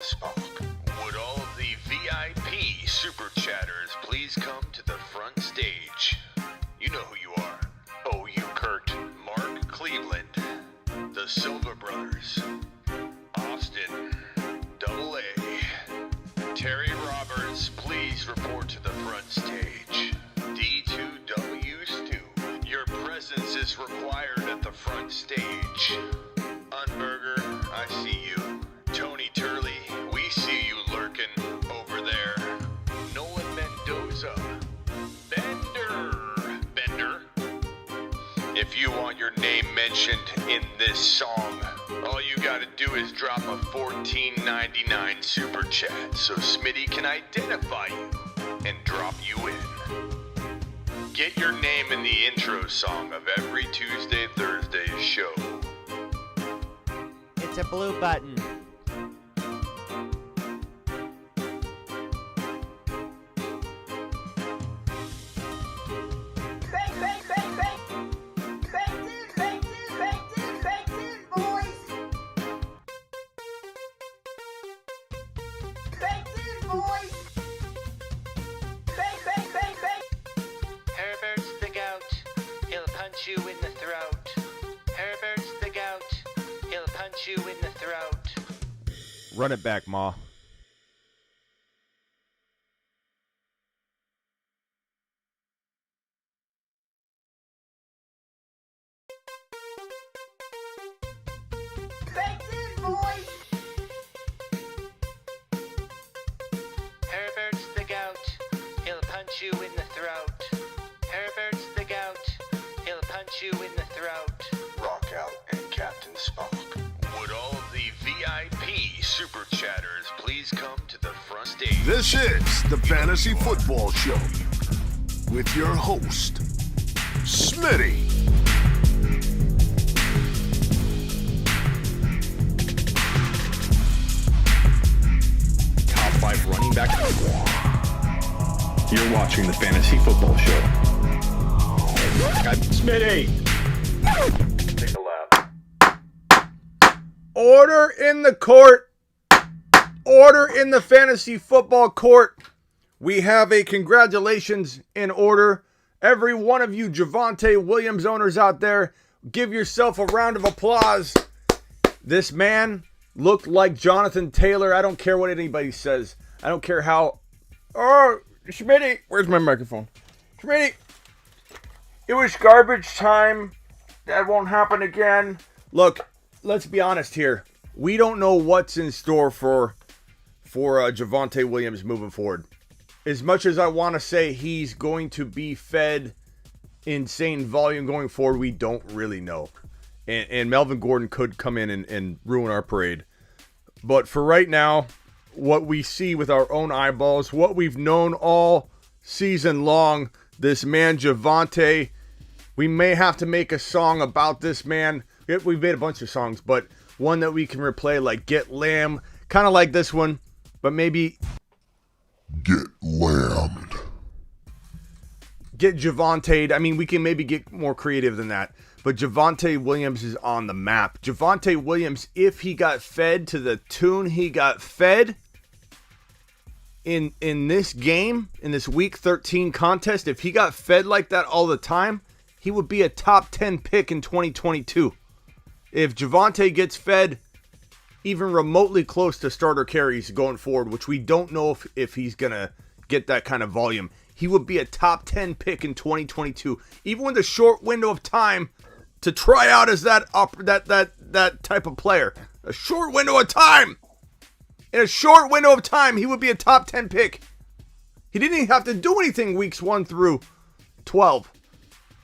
Spock. Would all of the VIP super chatters please come to the front stage? You know who you are. OU Kurt, Mark Cleveland, the Silva Brothers, Austin, Double A, Terry Roberts, please report to the front stage. D2W Stu, your presence is required at the front stage. Unburger, I see you. Tony Turley, we see you lurking over there. Nolan Mendoza, Bender. If you want your name mentioned in this song, all you gotta do is drop a $14.99 super chat so Smitty can identify you and drop you in. Get your name in the intro song of every Tuesday, Thursday show. It's a blue button. Herbert's the gout, he'll punch you in the throat. Herbert's the gout, he'll punch you in the throat. Run it back, Ma. Herbert's the gout, he'll punch you in the throat. Herbert's the gout, he'll punch you in the throat. Rock Out and Captain Spock. Would all of the VIP super chatters please come to the front stage? This is the Fantasy Football Show with your host, Smitty. Top 5 running back. You're watching the Fantasy Football Show. Smitty. Take a lap. Order in the court. Order in the fantasy football court. We have a congratulations in order. Every one of you Javonte Williams owners out there, give yourself a round of applause. This man looked like Jonathan Taylor. I don't care what anybody says. I don't care how... Oh, Schmitty. Where's my microphone? Schmitty. It was garbage time. That won't happen again. Look, let's be honest here. We don't know what's in store for Javonte Williams moving forward. As much as I want to say he's going to be fed insane volume going forward, we don't really know. And Melvin Gordon could come in and ruin our parade. But for right now, what we see with our own eyeballs, what we've known all season long, this man Javonte, we may have to make a song about this man. We've made a bunch of songs, but one that we can replay, like Get Lamb, kind of like this one, but maybe Get lambed. Get Javonte. I mean, we can maybe get more creative than that. But Javonte Williams is on the map. Javonte Williams, if he got fed to the tune he got fed in this game, in this Week 13 contest, if he got fed like that all the time, he would be a top 10 pick in 2022. If Javonte gets fed even remotely close to starter carries going forward, which we don't know if he's going to get that kind of volume, he would be a top 10 pick in 2022. Even with a short window of time to try out as that type of player. A short window of time. In a short window of time, he would be a top 10 pick. He didn't even have to do anything weeks 1 through 12.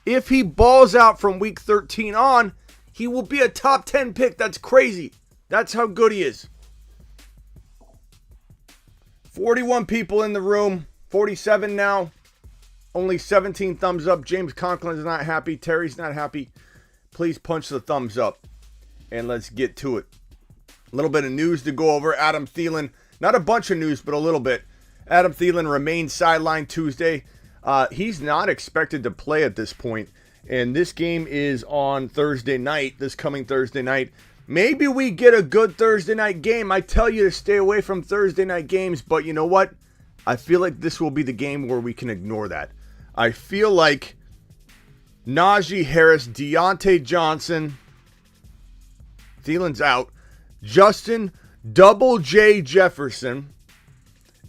If he balls out from week 13 on, he will be a top 10 pick. That's crazy. That's how good he is. 41 people in the room. 47 now. Only 17 thumbs up. James Conklin's not happy. Terry's not happy. Please punch the thumbs up. And let's get to it. A little bit of news to go over. Adam Thielen. Not a bunch of news, but a little bit. Adam Thielen remains sidelined Tuesday. He's not expected to play at this point. And this game is on Thursday night, this coming Thursday night. Maybe we get a good Thursday night game. I tell you to stay away from Thursday night games, but you know what? I feel like this will be the game where we can ignore that. I feel like Najee Harris, Deontay Johnson, Thielen's out, Justin Double J Jefferson,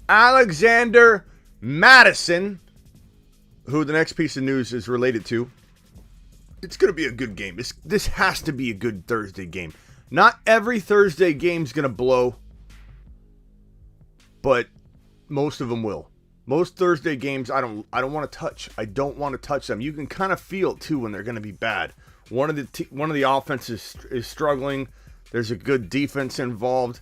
Alexander Madison, who the next piece of news is related to. It's going to be a good game. This has to be a good Thursday game. Not every Thursday game's going to blow, but most of them will. Most Thursday games I don't want to touch. I don't want to touch them. You can kind of feel it too when they're going to be bad. One of the offenses is struggling. There's a good defense involved.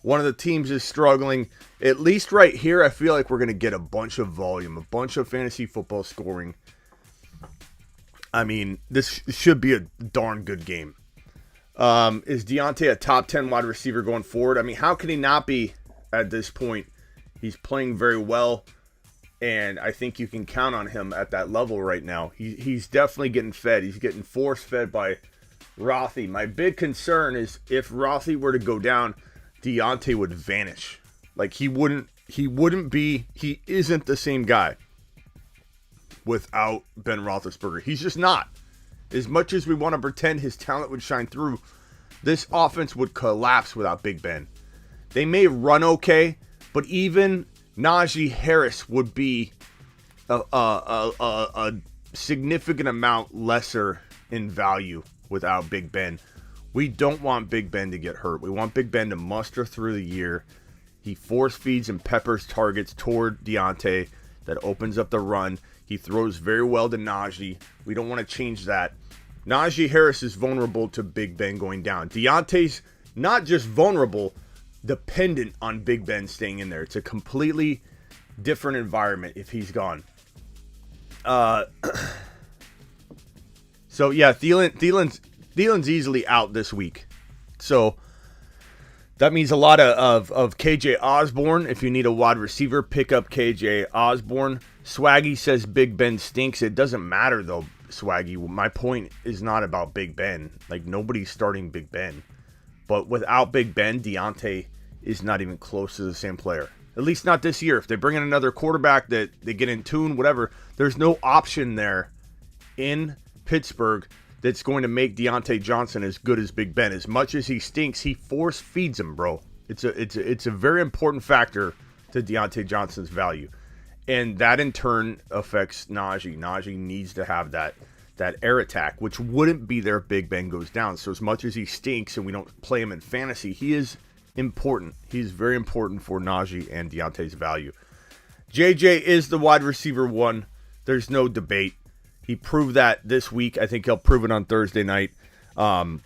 One of the teams is struggling. At least right here, I feel like we're going to get a bunch of volume, a bunch of fantasy football scoring. I mean, this should be a darn good game. Is Deontay a top 10 wide receiver going forward? I mean, how can he not be at this point? He's playing very well, and I think you can count on him at that level right now. He's definitely getting fed. He's getting force-fed by Rothie. My big concern is if Rothie were to go down, Deontay would vanish. Like, he isn't the same guy without Ben Roethlisberger. He's just not. As much as we want to pretend his talent would shine through, this offense would collapse without Big Ben. They may run okay, but even Najee Harris would be a significant amount lesser in value without Big Ben. We don't want Big Ben to get hurt. We want Big Ben to muster through the year. He force feeds and peppers targets toward Deontay. That opens up the run. He throws very well to Najee. We don't want to change that. Najee Harris is vulnerable to Big Ben going down. Deontay's not just vulnerable, dependent on Big Ben staying in there. It's a completely different environment if he's gone. So yeah, Thielen's easily out this week. So that means a lot of KJ Osborne. If you need a wide receiver, pick up KJ Osborne. Swaggy says Big Ben stinks. It doesn't matter though, Swaggy. My point is not about Big Ben. Like, nobody's starting Big Ben. But without Big Ben, Deontay is not even close to the same player. At least not this year. If they bring in another quarterback that they get in tune, whatever, there's no option there in Pittsburgh that's going to make Deontay Johnson as good as Big Ben. As much as he stinks, he force feeds him, bro. It's a very important factor to Deontay Johnson's value. And that in turn affects Najee. Najee needs to have that air attack, which wouldn't be there if Big Ben goes down. So as much as he stinks and we don't play him in fantasy, he is important. He's very important for Najee and Deontay's value. JJ is the wide receiver one. There's no debate. He proved that this week. I think he'll prove it on Thursday night. Adam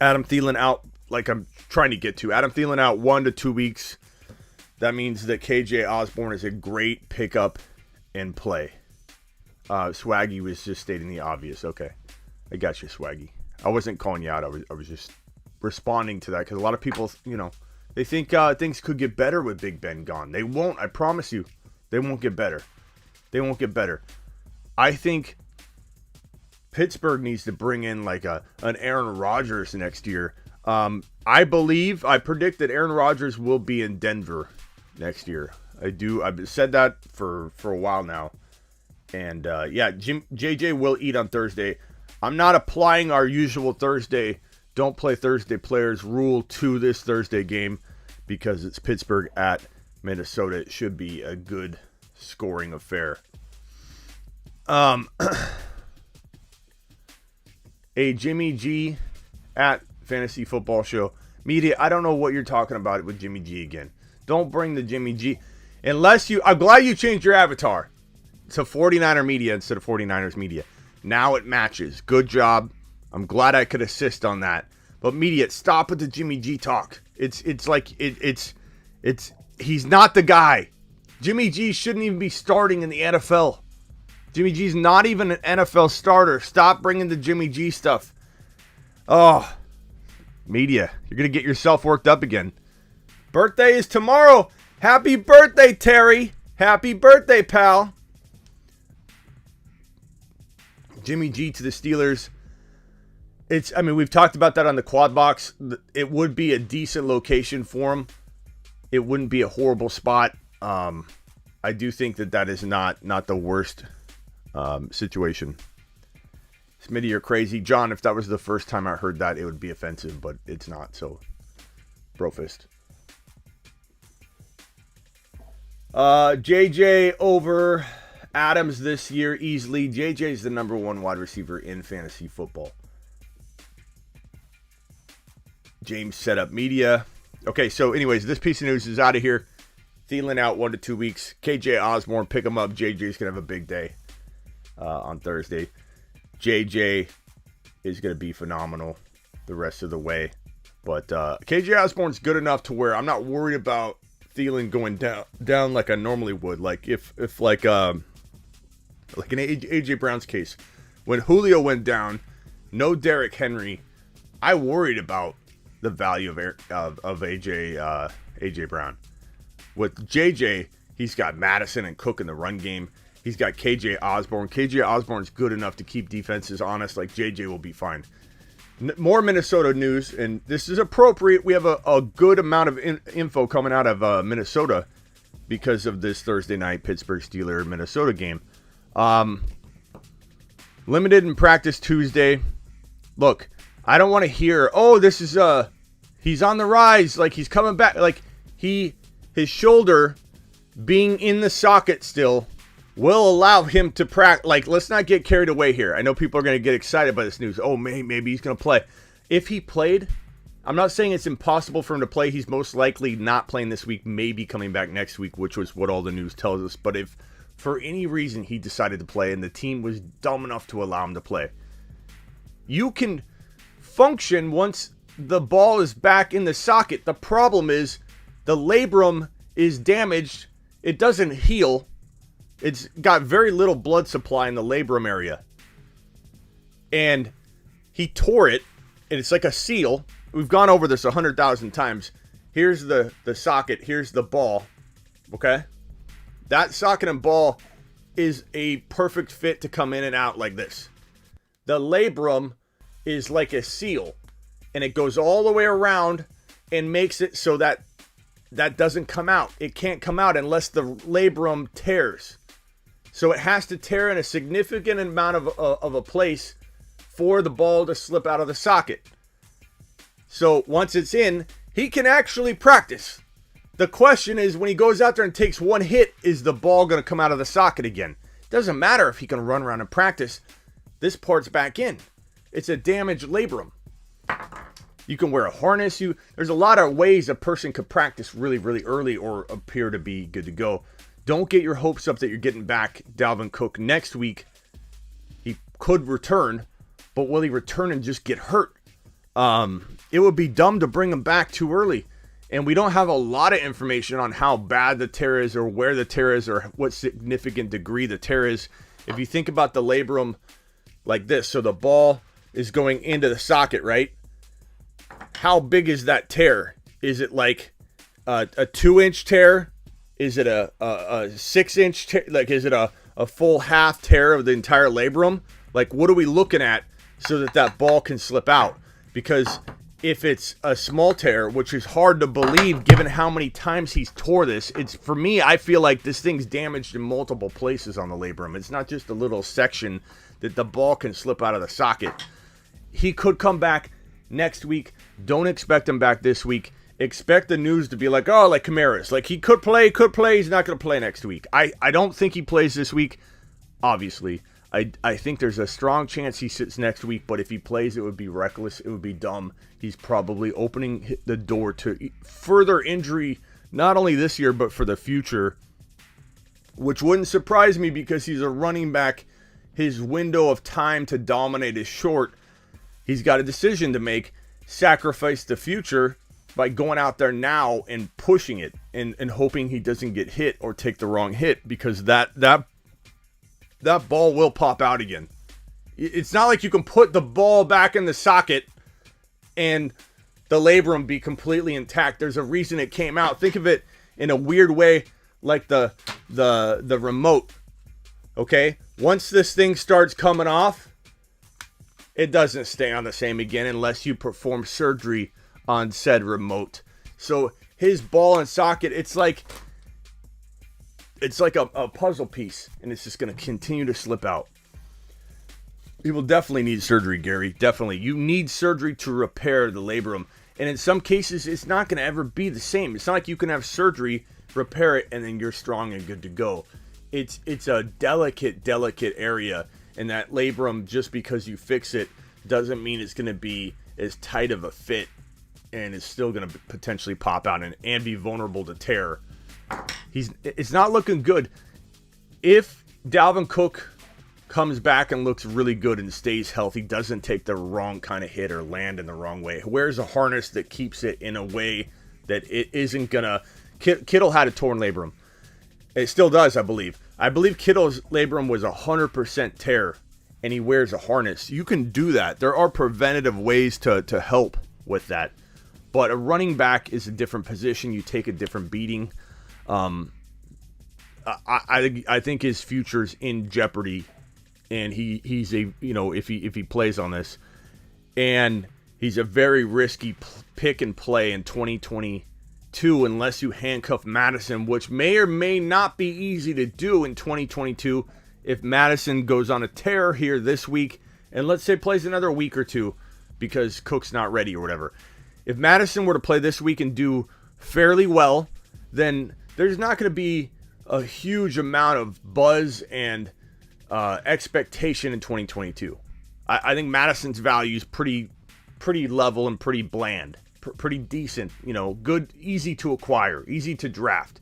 Thielen out, like I'm trying to get to. Adam Thielen out 1 to 2 weeks. That means that KJ Osborne is a great pickup and play. Swaggy was just stating the obvious. Okay, I got you, Swaggy. I wasn't calling you out. I was just responding to that because a lot of people, they think things could get better with Big Ben gone. They won't. I promise you, they won't get better. They won't get better. I think Pittsburgh needs to bring in like an Aaron Rodgers next year. I predict that Aaron Rodgers will be in Denver next year. I've said that for a while now. And JJ will eat on Thursday. I'm not applying our usual Thursday, don't play Thursday players rule to this Thursday game because it's Pittsburgh at Minnesota. It should be a good scoring affair. A Jimmy G at Fantasy Football Show. Media, I don't know what you're talking about with Jimmy G again. Don't bring the Jimmy G. I'm glad you changed your avatar to 49er Media instead of 49ers Media. Now it matches. Good job. I'm glad I could assist on that. But Media, stop with the Jimmy G talk. It's he's not the guy. Jimmy G shouldn't even be starting in the NFL. Jimmy G's not even an NFL starter. Stop bringing the Jimmy G stuff. Oh, Media, you're going to get yourself worked up again. Birthday is tomorrow. Happy birthday, Terry. Happy birthday, pal. Jimmy G to the Steelers. I mean, we've talked about that on the quad box. It would be a decent location for him. It wouldn't be a horrible spot. I do think that is not the worst situation. Smitty, you're crazy. John, if that was the first time I heard that, it would be offensive, but it's not. So, brofist. JJ over Adams this year easily. JJ is the number 1 wide receiver in fantasy football. James set up media. Okay, so anyways, this piece of news is out of here. Thielen out 1 to 2 weeks. KJ Osborne, pick him up. JJ's going to have a big day on Thursday. JJ is going to be phenomenal the rest of the way. But KJ Osborne's good enough to where I'm not worried about Thielen going down like I normally would. Like if like in AJ Brown's case, when Julio went down, no Derrick Henry, I worried about the value of AJ Brown. With JJ, he's got Madison and Cook in the run game. He's got KJ Osborne. KJ Osborne's good enough to keep defenses honest. Like JJ will be fine. More Minnesota news, and this is appropriate. We have a good amount of info coming out of Minnesota because of this Thursday night Pittsburgh Steelers Minnesota game. Limited in practice Tuesday. Look, I don't want to hear, oh, this is he's on the rise, like he's coming back, like his shoulder being in the socket still will allow him to practice. Like, let's not get carried away here. I know people are going to get excited by this news. Oh, maybe he's going to play. If he played, I'm not saying it's impossible for him to play. He's most likely not playing this week, maybe coming back next week, which was what all the news tells us. But if for any reason he decided to play and the team was dumb enough to allow him to play, you can function once the ball is back in the socket. The problem is the labrum is damaged. It doesn't heal. It's got very little blood supply in the labrum area. And he tore it, and it's like a seal. We've gone over this 100,000 times. Here's the socket. Here's the ball. Okay? That socket and ball is a perfect fit to come in and out like this. The labrum is like a seal, and it goes all the way around and makes it so that doesn't come out. It can't come out unless the labrum tears. So it has to tear in a significant amount of a place for the ball to slip out of the socket. So once it's in, he can actually practice. The question is, when he goes out there and takes one hit, is the ball going to come out of the socket again? Doesn't matter if he can run around and practice. This part's back in. It's a damaged labrum. You can wear a harness. There's a lot of ways a person could practice really, really early or appear to be good to go. Don't get your hopes up that you're getting back Dalvin Cook next week. He could return, but will he return and just get hurt? It would be dumb to bring him back too early. And we don't have a lot of information on how bad the tear is or where the tear is or what significant degree the tear is. If you think about the labrum like this, so the ball is going into the socket, right? How big is that tear? Is it like a 2-inch tear? Is it a 6-inch tear? Like, is it a full half tear of the entire labrum? Like, what are we looking at so that ball can slip out? Because if it's a small tear, which is hard to believe given how many times he's tore this, for me, I feel like this thing's damaged in multiple places on the labrum. It's not just a little section that the ball can slip out of the socket. He could come back next week. Don't expect him back this week. Expect the news to be like, oh, like Kamara's. Like, he could play. He's not going to play next week. I don't think he plays this week, obviously. I think there's a strong chance he sits next week, but if he plays, it would be reckless. It would be dumb. He's probably opening the door to further injury, not only this year, but for the future, which wouldn't surprise me because he's a running back. His window of time to dominate is short. He's got a decision to make. Sacrifice the future by going out there now and pushing it and hoping he doesn't get hit or take the wrong hit, because that ball will pop out again. It's not like you can put the ball back in the socket and the labrum be completely intact. There's a reason it came out. Think of it in a weird way like the remote. Okay? Once this thing starts coming off, it doesn't stay on the same again unless you perform surgery on said remote. So his ball and socket, it's like a puzzle piece, and it's just going to continue to slip out. He will definitely need surgery, Gary. Definitely. You need surgery to repair the labrum. And in some cases, it's not going to ever be the same. It's not like you can have surgery, repair it, and then you're strong and good to go. It's a delicate area. And that labrum, just because you fix it, doesn't mean it's going to be as tight of a fit and is still going to potentially pop out and be vulnerable to tear. It's not looking good. If Dalvin Cook comes back and looks really good and stays healthy, doesn't take the wrong kind of hit or land in the wrong way, wears a harness that keeps it in a way that it isn't going to... Kittle had a torn labrum. It still does, I believe. I believe Kittle's labrum was 100% tear, and he wears a harness. You can do that. There are preventative ways to help with that. But a running back is a different position. You take a different beating. I think his future's in jeopardy, and he's a, if he plays on this, and he's a very risky pick and play in 2022 unless you handcuff Madison, which may or may not be easy to do in 2022 if Madison goes on a tear here this week and let's say plays another week or two because Cook's not ready or whatever. If Madison were to play this week and do fairly well, then there's not going to be a huge amount of buzz and expectation in 2022. I think Madison's value is pretty level and pretty bland, pretty decent, good, easy to acquire, easy to draft.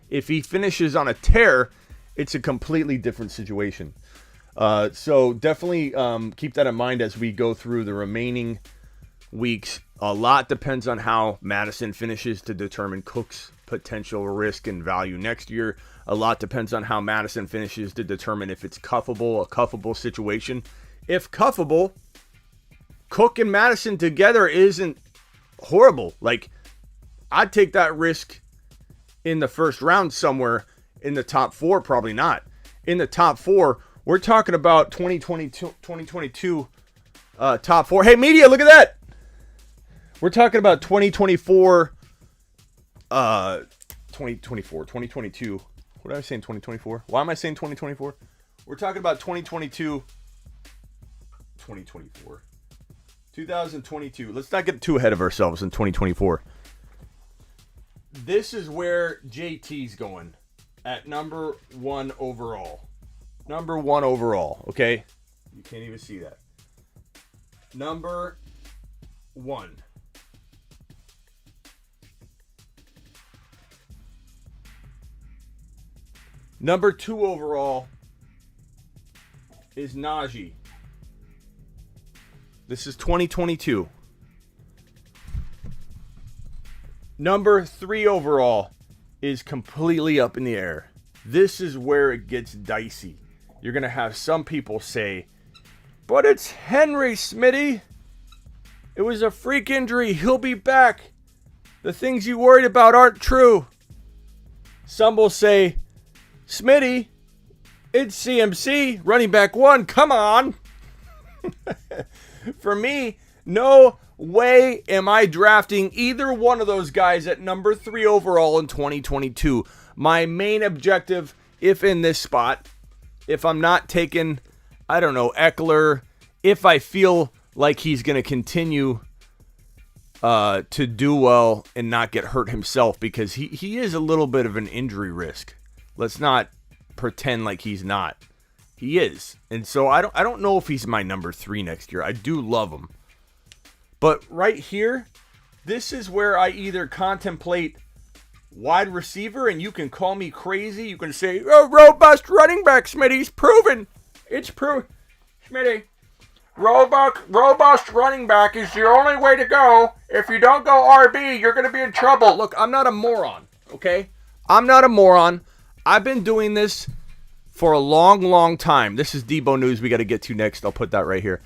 If he finishes on a tear, it's a completely different situation. So definitely keep that in mind as we go through the remaining weeks. A lot depends on how Madison finishes to determine Cook's potential risk and value next year. A lot depends on how Madison finishes to determine if it's a cuffable situation. If cuffable, Cook and Madison together isn't horrible. Like, I'd take that risk in the first round somewhere in the top 4, probably not. In the top 4, we're talking about 2022 top 4. Hey, media, look at that. We're talking about 2022. What did I say in 2024? Why am I saying 2024? We're talking about 2022. 2022. Let's not get too ahead of ourselves in 2024. This is where JT's going at number 1 overall. Number 1 overall, okay? You can't even see that. Number 1. Number 2 overall is Najee. This is 2022. Number 3 overall is completely up in the air. This is where it gets dicey. You're going to have some people say, but it's Henry, Smitty. It was a freak injury. He'll be back. The things you worried about aren't true. Some will say, Smitty, it's CMC, running back 1. Come on. For me, no way am I drafting either one of those guys at number 3 overall in 2022. My main objective, if in this spot, if I'm not taking, Eckler, if I feel like he's going to continue to do well and not get hurt himself, because he is a little bit of an injury risk. Let's not pretend like he's not. He is. And so I don't know if he's my number 3 next year. I do love him. But right here, this is where I either contemplate wide receiver, and you can call me crazy. You can say, oh, robust running back, Smitty's proven. It's proven. Smitty, robust running back is the only way to go. If you don't go RB, you're going to be in trouble. Look, I'm not a moron, okay? I'm not a moron. I've been doing this for a long, long time. This is Deebo news we got to get to next. I'll put that right here.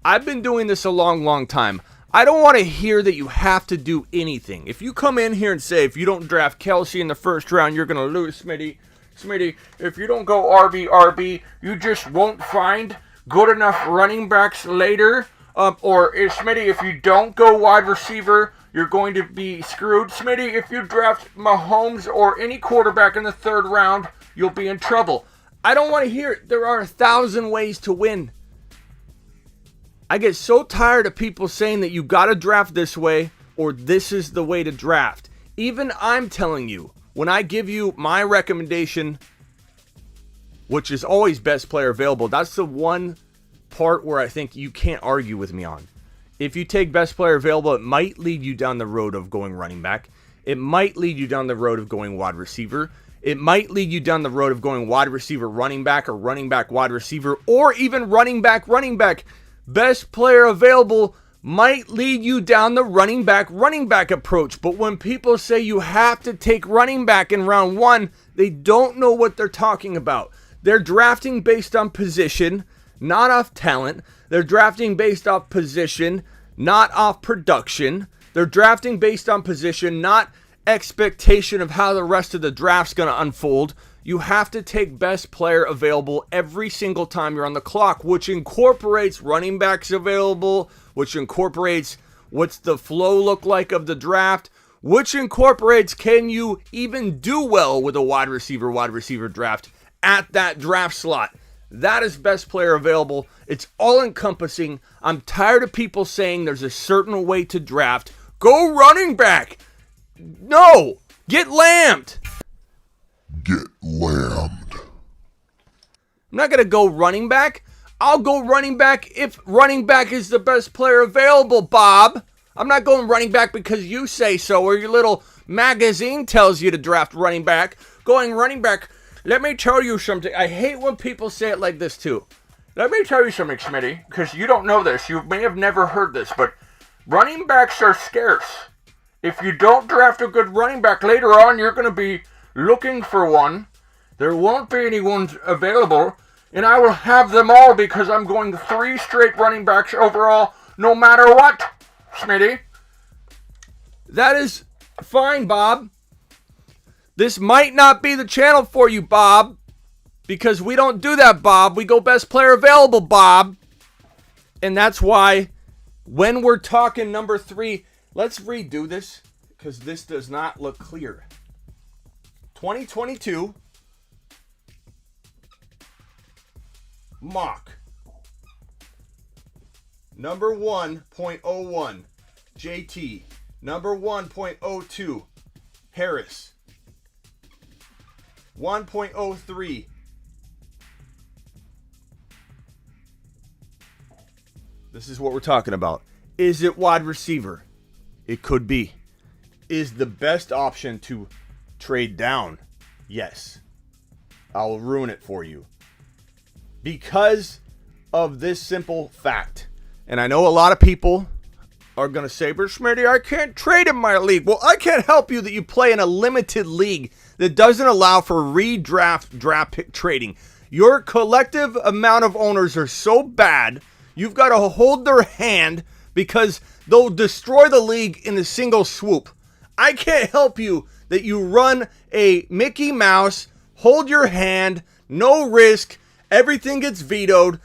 I've been doing this a long, long time. I don't want to hear that you have to do anything. If you come in here and say, if you don't draft Kelsey in the first round, you're going to lose, Smitty. Smitty, if you don't go RB, you just won't find good enough running backs later? Or Smitty, if you don't go wide receiver, you're going to be screwed. Smitty, if you draft Mahomes or any quarterback in the 3rd round, you'll be in trouble. I don't want to hear it. There are 1,000 ways to win. I get so tired of people saying that you got to draft this way or this is the way to draft. Even I'm telling you, when I give you my recommendation, which is always best player available, that's the one part where I think you can't argue with me on. If you take best player available, it might lead you down the road of going running back. It might lead you down the road of going wide receiver. It might lead you down the road of going wide receiver, running back, or running back, wide receiver, or even running back. Best player available might lead you down the running back approach. But when people say you have to take running back in round 1, they don't know what they're talking about. They're drafting based on position, not off talent. They're drafting based off position, not off production. They're drafting based on position, not expectation of how the rest of the draft's going to unfold. You have to take best player available every single time you're on the clock, which incorporates running backs available, which incorporates what's the flow look like of the draft, which incorporates can you even do well with a wide receiver draft at that draft slot. That is best player available. It's all encompassing. I'm tired of people saying there's a certain way to draft. Go running back. No, get lammed. Get lammed. I'm not going to go running back. I'll go running back if running back is the best player available, Bob. I'm not going running back because you say so or your little magazine tells you to draft running back. Going running back, let me tell you something. I hate when people say it like this too. Let me tell you something, Smitty, because you don't know this. You may have never heard this, but running backs are scarce. If you don't draft a good running back later on, you're going to be looking for one. There won't be anyone available, and I will have them all because I'm going 3 straight running backs overall, no matter what, Smitty. That is fine, Bob. This might not be the channel for you, Bob, because we don't do that, Bob. We go best player available, Bob. And that's why when we're talking number 3, let's redo this because this does not look clear. 2022 mock number 1.01 JT, number 1.02 Harris, 1.03 this is what we're talking about. Is it wide receiver? It could be. Is the best option to trade down? Yes. I'll ruin it for you. Because of this simple fact. And I know a lot of people are going to say, but Smitty, I can't trade in my league. Well, I can't help you that you play in a limited league that doesn't allow for draft pick trading. Your collective amount of owners are so bad, you've got to hold their hand because they'll destroy the league in a single swoop. I can't help you that you run a Mickey Mouse, hold your hand, no risk, everything gets vetoed.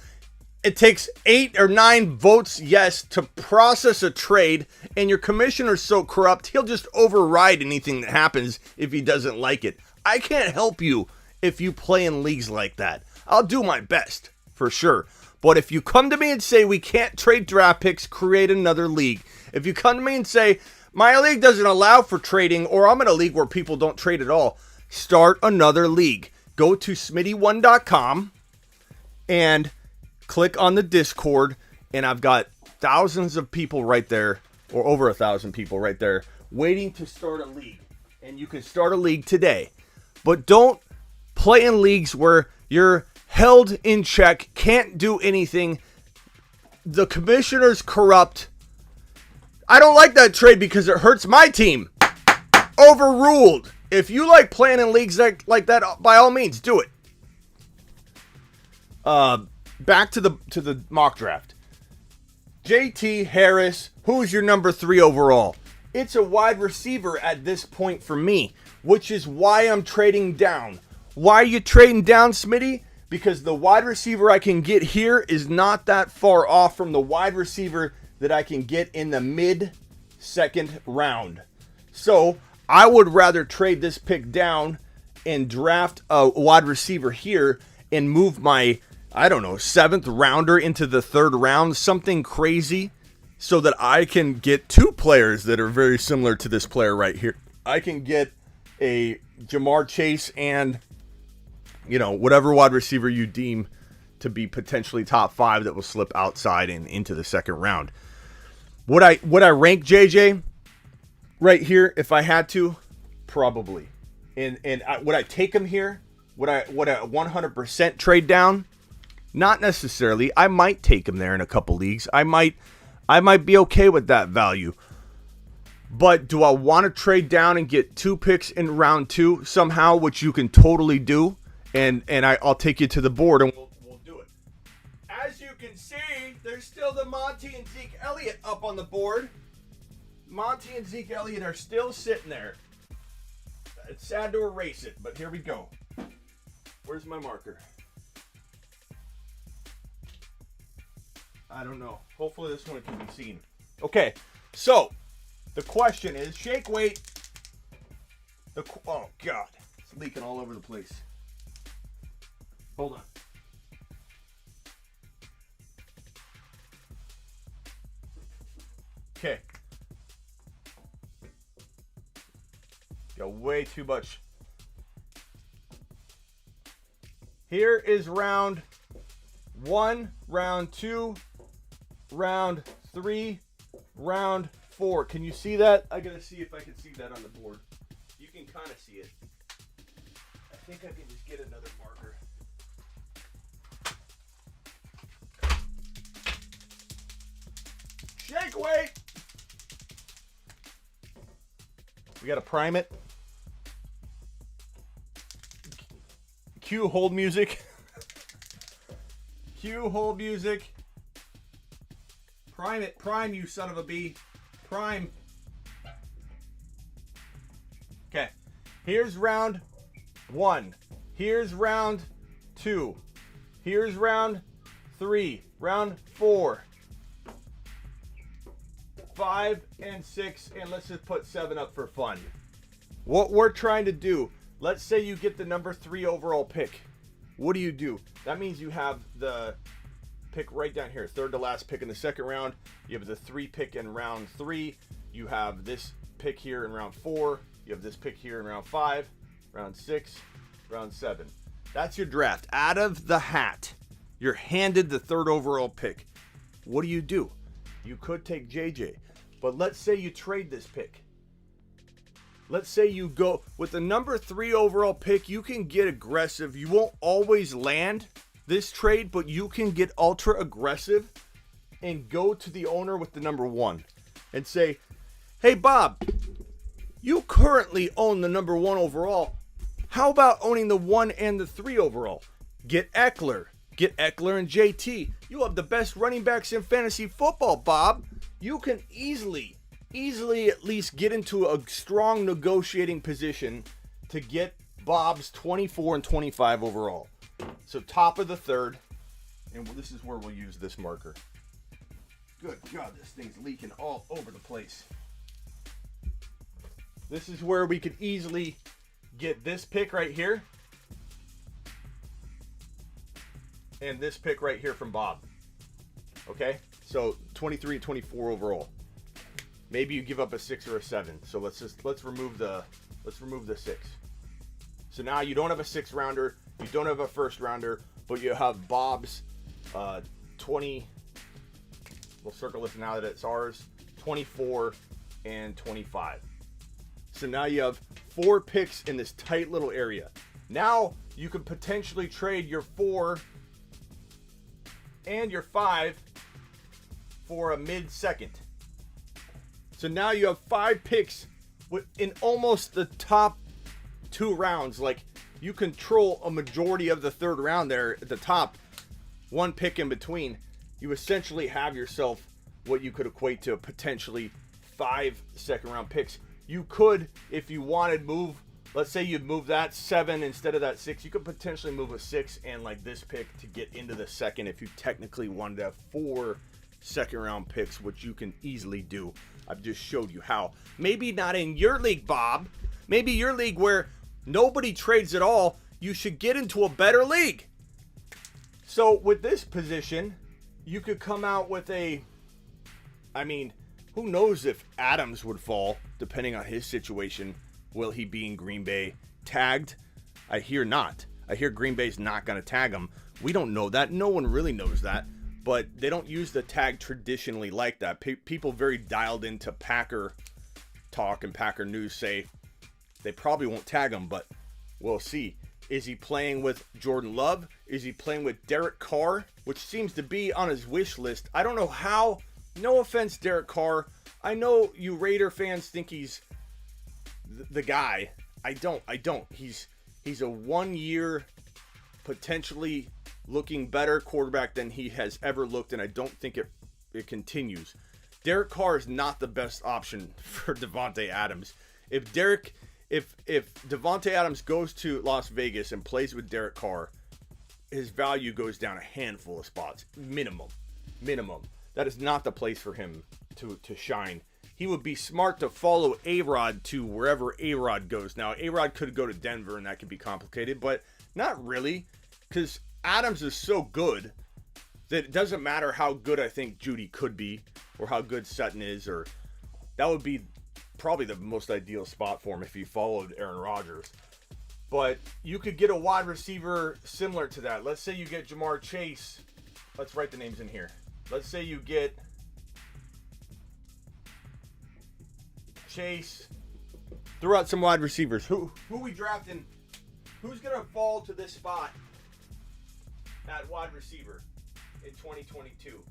It takes 8 or 9 votes yes to process a trade, and your commissioner's so corrupt, he'll just override anything that happens if he doesn't like it. I can't help you if you play in leagues like that. I'll do my best, for sure. But if you come to me and say we can't trade draft picks, create another league. If you come to me and say my league doesn't allow for trading, or I'm in a league where people don't trade at all, start another league. Go to smitty1.com and click on the Discord, and I've got thousands of people right there, or over 1,000 people right there, waiting to start a league. And you can start a league today. But don't play in leagues where you're held in check, can't do anything. The commissioner's corrupt. I don't like that trade because it hurts my team. Overruled. If you like playing in leagues like that, by all means, do it. Back to the mock draft. JT Harris, who's your number 3 overall? It's a wide receiver at this point for me, which is why I'm trading down. Why are you trading down, Smitty? because the wide receiver I can get here is not that far off from the wide receiver that I can get in the mid-second round. So I would rather trade this pick down and draft a wide receiver here and move my, I don't know, 7th rounder into the 3rd round, something crazy, so that I can get 2 players that are very similar to this player right here. I can get a Jamarr Chase and, you know, whatever wide receiver you deem to be potentially top 5 that will slip outside and into the 2nd round. Would I rank JJ right here if I had to? Probably. And would I take him here? Would I 100% trade down? Not necessarily. I might take him there in a couple leagues. I might be okay with that value. But do I want to trade down and get 2 picks in round 2 somehow, which you can totally do? And I'll take you to the board and we'll do it. As you can see, there's still the Monty and Zeke Elliott up on the board. Monty and Zeke Elliott are still sitting there. It's sad to erase it, but here we go. Where's my marker? I don't know. Hopefully this one can be seen. Okay, so the question is, shake weight. Oh, God. It's leaking all over the place. Hold on. Okay. Got way too much. Here is round 1, round 2, round 3, round 4. Can you see that? I gotta see if I can see that on the board. You can kind of see it. I think I can just get another marker. Shake weight! We gotta prime it. Cue hold music. Cue hold music. Prime it. Prime, you son of a bee. Prime. Okay. Here's round 1. Here's round 2. Here's round 3. Round 4. 5 and 6. And let's just put 7 up for fun. What we're trying to do, let's say you get the number 3 overall pick. What do? That means you have the pick right down here, 3rd to last pick in the 2nd round. You have the 3 pick in round 3. You have this pick here in round 4. You have this pick here in round 5, round 6, round 7. That's your draft. Out of the hat, you're handed the 3rd overall pick. What do? You could take JJ, but let's say you trade this pick. Let's say you go with the number 3 overall pick. You can get aggressive. You won't always land this trade, but you can get ultra aggressive and go to the owner with the number 1 and say, hey, Bob, you currently own the number 1 overall. How about owning the 1 and the 3 overall? Get Eckler. Get Eckler and JT. You have the best running backs in fantasy football, Bob. You can easily at least get into a strong negotiating position to get Bob's 24 and 25 overall. So top of the 3rd, and this is where we'll use this marker. Good God, this thing's leaking all over the place. This is where we could easily get this pick right here. And this pick right here from Bob. Okay? So 23 and 24 overall. Maybe you give up a 6 or a 7. So let's remove the 6. So now you don't have a 6th rounder, you don't have a 1st rounder, but you have Bob's 20. We'll circle this now that it's ours. 24 and 25. So now you have 4 picks in this tight little area. Now you could potentially trade your 4 and your 5 for a mid-second. So now you have 5 picks in almost the top 2 rounds. Like, you control a majority of the 3rd round there at the top. 1 pick in between. You essentially have yourself what you could equate to potentially 5 second-round picks. You could, if you wanted, move let's say you move that 7 instead of that 6. You could potentially move a 6 and like this pick to get into the second if you technically wanted to have 4 second-round picks, which you can easily do. I've just showed you how. Maybe not in your league, Bob. Maybe your league where nobody trades at all, you should get into a better league. So with this position, you could come out with who knows if Adams would fall, depending on his situation. Will he be in Green Bay tagged? I hear not. I hear Green Bay's not going to tag him. We don't know that. No one really knows that. But they don't use the tag traditionally like that. People very dialed into Packer talk and Packer news say they probably won't tag him, but we'll see. Is he playing with Jordan Love? Is he playing with Derek Carr, which seems to be on his wish list? I don't know how. No offense, Derek Carr. I know you Raider fans think he's the guy. I don't. He's a 1-year, potentially looking better quarterback than he has ever looked, and I don't think it continues. Derek Carr is not the best option for Davante Adams. If Davante Adams goes to Las Vegas and plays with Derek Carr, his value goes down a handful of spots. Minimum. That is not the place for him to shine. He would be smart to follow A-Rod to wherever A-Rod goes. Now, A-Rod could go to Denver, and that could be complicated, but not really, because Adams is so good that it doesn't matter how good I think Judy could be or how good Sutton is, or that would be probably the most ideal spot for him if he followed Aaron Rodgers. But you could get a wide receiver similar to that. Let's say you get Jamarr Chase. Let's write the names in here. Let's say you get Chase. Throw out some wide receivers. Who we drafting? Who's going to fall to this spot at wide receiver in 2022?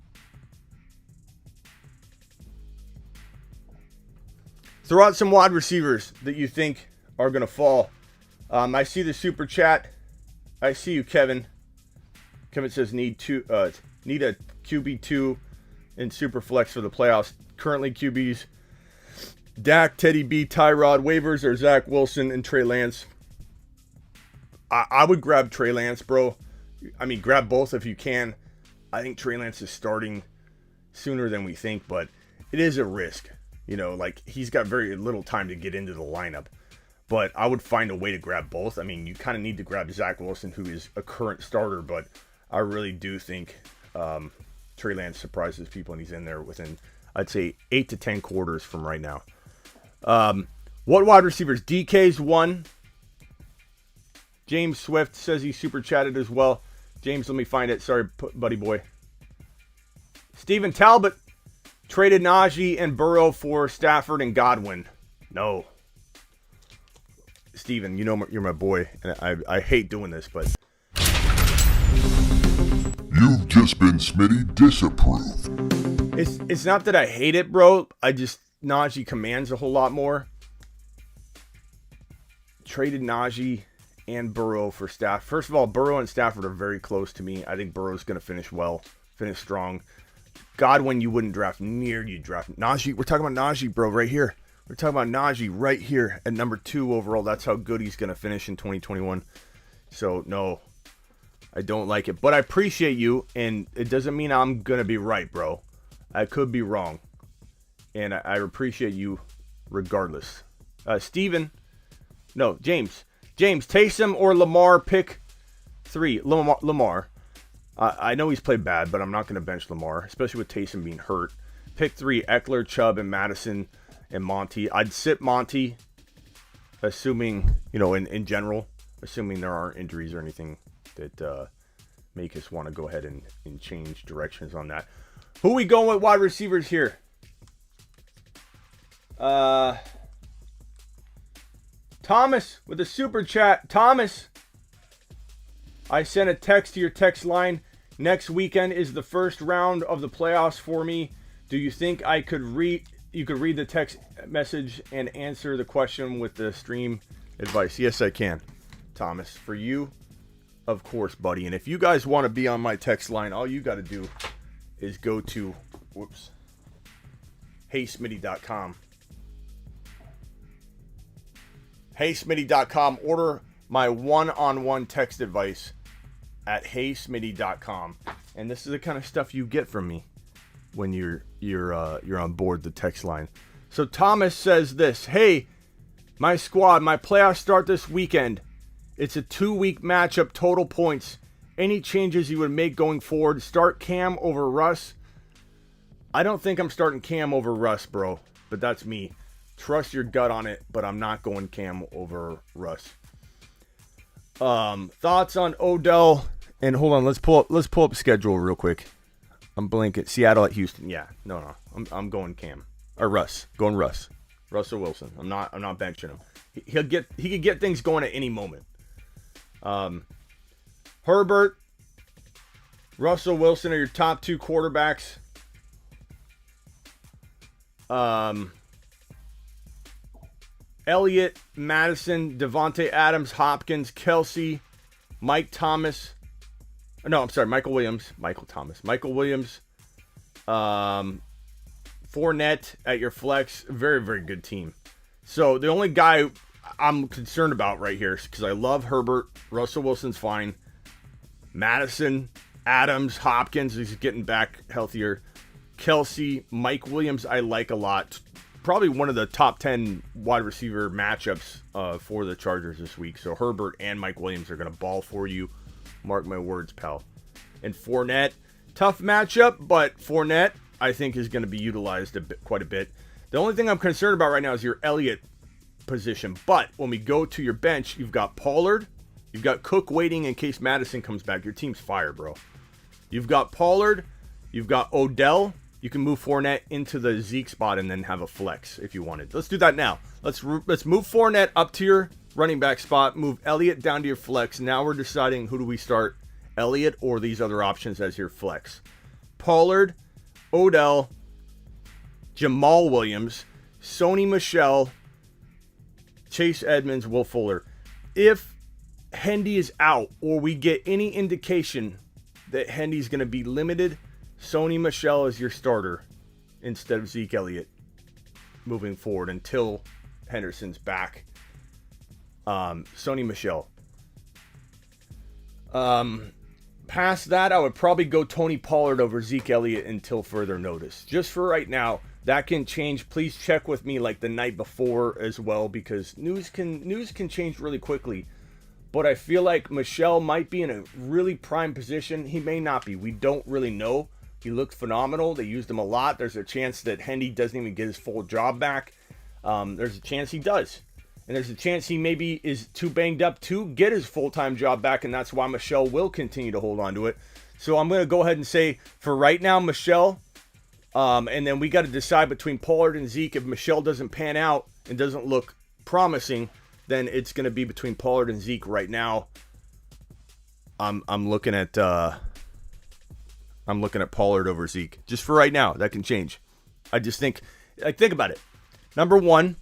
Throw out some wide receivers that you think are going to fall. I see the super chat. I see you, Kevin. Kevin says need a QB2 in super flex for the playoffs. Currently QBs Dak, Teddy B, Tyrod. Waivers are Zach Wilson and Trey Lance. I would grab Trey Lance, bro. I mean, grab both if you can. I think Trey Lance is starting sooner than we think, but it is a risk. You know, like, he's got very little time to get into the lineup. But I would find a way to grab both. I mean, you kind of need to grab Zach Wilson, who is a current starter, but I really do think Trey Lance surprises people, and he's in there within, I'd say, 8 to 10 quarters from right now. What wide receivers? DK's one. James Swift says he super chatted as well. James, let me find it. Sorry, buddy boy. Stephen Talbot traded Najee and Burrow for Stafford and Godwin. No. Steven, you know you're my boy, and I hate doing this, but... You've just been Smitty disapproved. It's not that I hate it, bro. Najee commands a whole lot more. Traded Najee and Burrow for Stafford. First of all, Burrow and Stafford are very close to me. I think Burrow's going to finish well, finish strong. Godwin, you wouldn't draft near. You draft Najee. We're talking about Najee, bro, right here. We're talking about Najee right here at number 2 overall. That's how good he's going to finish in 2021. So, no, I don't like it. But I appreciate you, and it doesn't mean I'm going to be right, bro. I could be wrong. And I appreciate you regardless. James, Taysom or Lamar, pick 3. Lamar. I know he's played bad, but I'm not going to bench Lamar, especially with Taysom being hurt. Pick 3, Eckler, Chubb, and Madison, and Monty. I'd sit Monty, assuming, in general, assuming there aren't injuries or anything that make us want to go ahead and change directions on that. Who we going with wide receivers here? Thomas with a super chat. Thomas, I sent a text to your text line. Next weekend is the first round of the playoffs for me. Do you think you could read the text message and answer the question with the stream advice? Yes, I can, Thomas. For you, of course, buddy. And if you guys want to be on my text line, all you got to do is go to heysmitty.com. HeySmitty.com. Order my one-on-one text advice at HeySmitty.com. And this is the kind of stuff you get from me when you're on board the text line. So Thomas says this: Hey, my squad, my playoffs start this weekend. It's a 2-week matchup, total points. Any changes you would make going forward? Start Cam over Russ? I don't think I'm starting Cam over Russ, bro. But that's me. Trust your gut on it, but I'm not going Cam over Russ. Thoughts on Odell? And hold on, let's pull up schedule real quick. I'm blanking. Seattle at Houston. Yeah, no. I'm going Cam or Russ. Going Russ. Russell Wilson. I'm not benching him. He could get things going at any moment. Herbert, Russell Wilson are your top 2 quarterbacks. Elliott, Madison, Devontae Adams, Hopkins, Kelsey, Michael Williams. Michael Williams. Fournette at your flex. Very, very good team. So the only guy I'm concerned about right here, because I love Herbert. Russell Wilson's fine. Madison, Adams, Hopkins is getting back healthier. Kelsey, Mike Williams I like a lot. Probably one of the top 10 wide receiver matchups for the Chargers this week. So Herbert and Mike Williams are going to ball for you. Mark my words, pal. And Fournette, tough matchup, but Fournette I think is going to be utilized quite a bit. The only thing I'm concerned about right now is your Elliott position. But when we go to your bench, you've got Pollard. You've got Cook waiting in case Madison comes back. Your team's fire, bro. You've got Pollard. You've got Odell. You can move Fournette into the Zeke spot and then have a flex if you wanted. Let's do that now. Let's move Fournette up to your running back spot. Move Elliott down to your flex. Now we're deciding who do we start, Elliott or these other options as your flex. Pollard, Odell, Jamal Williams, Sony Michel, Chase Edmonds, Will Fuller. If Hendy is out or we get any indication that Hendy's going to be limited, Sony Michel is your starter instead of Zeke Elliott moving forward until Henderson's back. Sony Michel. Past that, I would probably go Tony Pollard over Zeke Elliott until further notice. Just for right now, that can change. Please check with me like the night before as well, because news can change really quickly. But I feel like Michel might be in a really prime position. He may not be. We don't really know. He looked phenomenal. They used him a lot. There's a chance that Hendy doesn't even get his full job back. There's a chance he does. And there's a chance he maybe is too banged up to get his full-time job back, and that's why Michel will continue to hold on to it. So I'm going to go ahead and say, for right now, Michel. And then we got to decide between Pollard and Zeke. If Michel doesn't pan out and doesn't look promising, then it's going to be between Pollard and Zeke right now. I'm looking at Pollard over Zeke. Just for right now, that can change. I just think about it. Number one,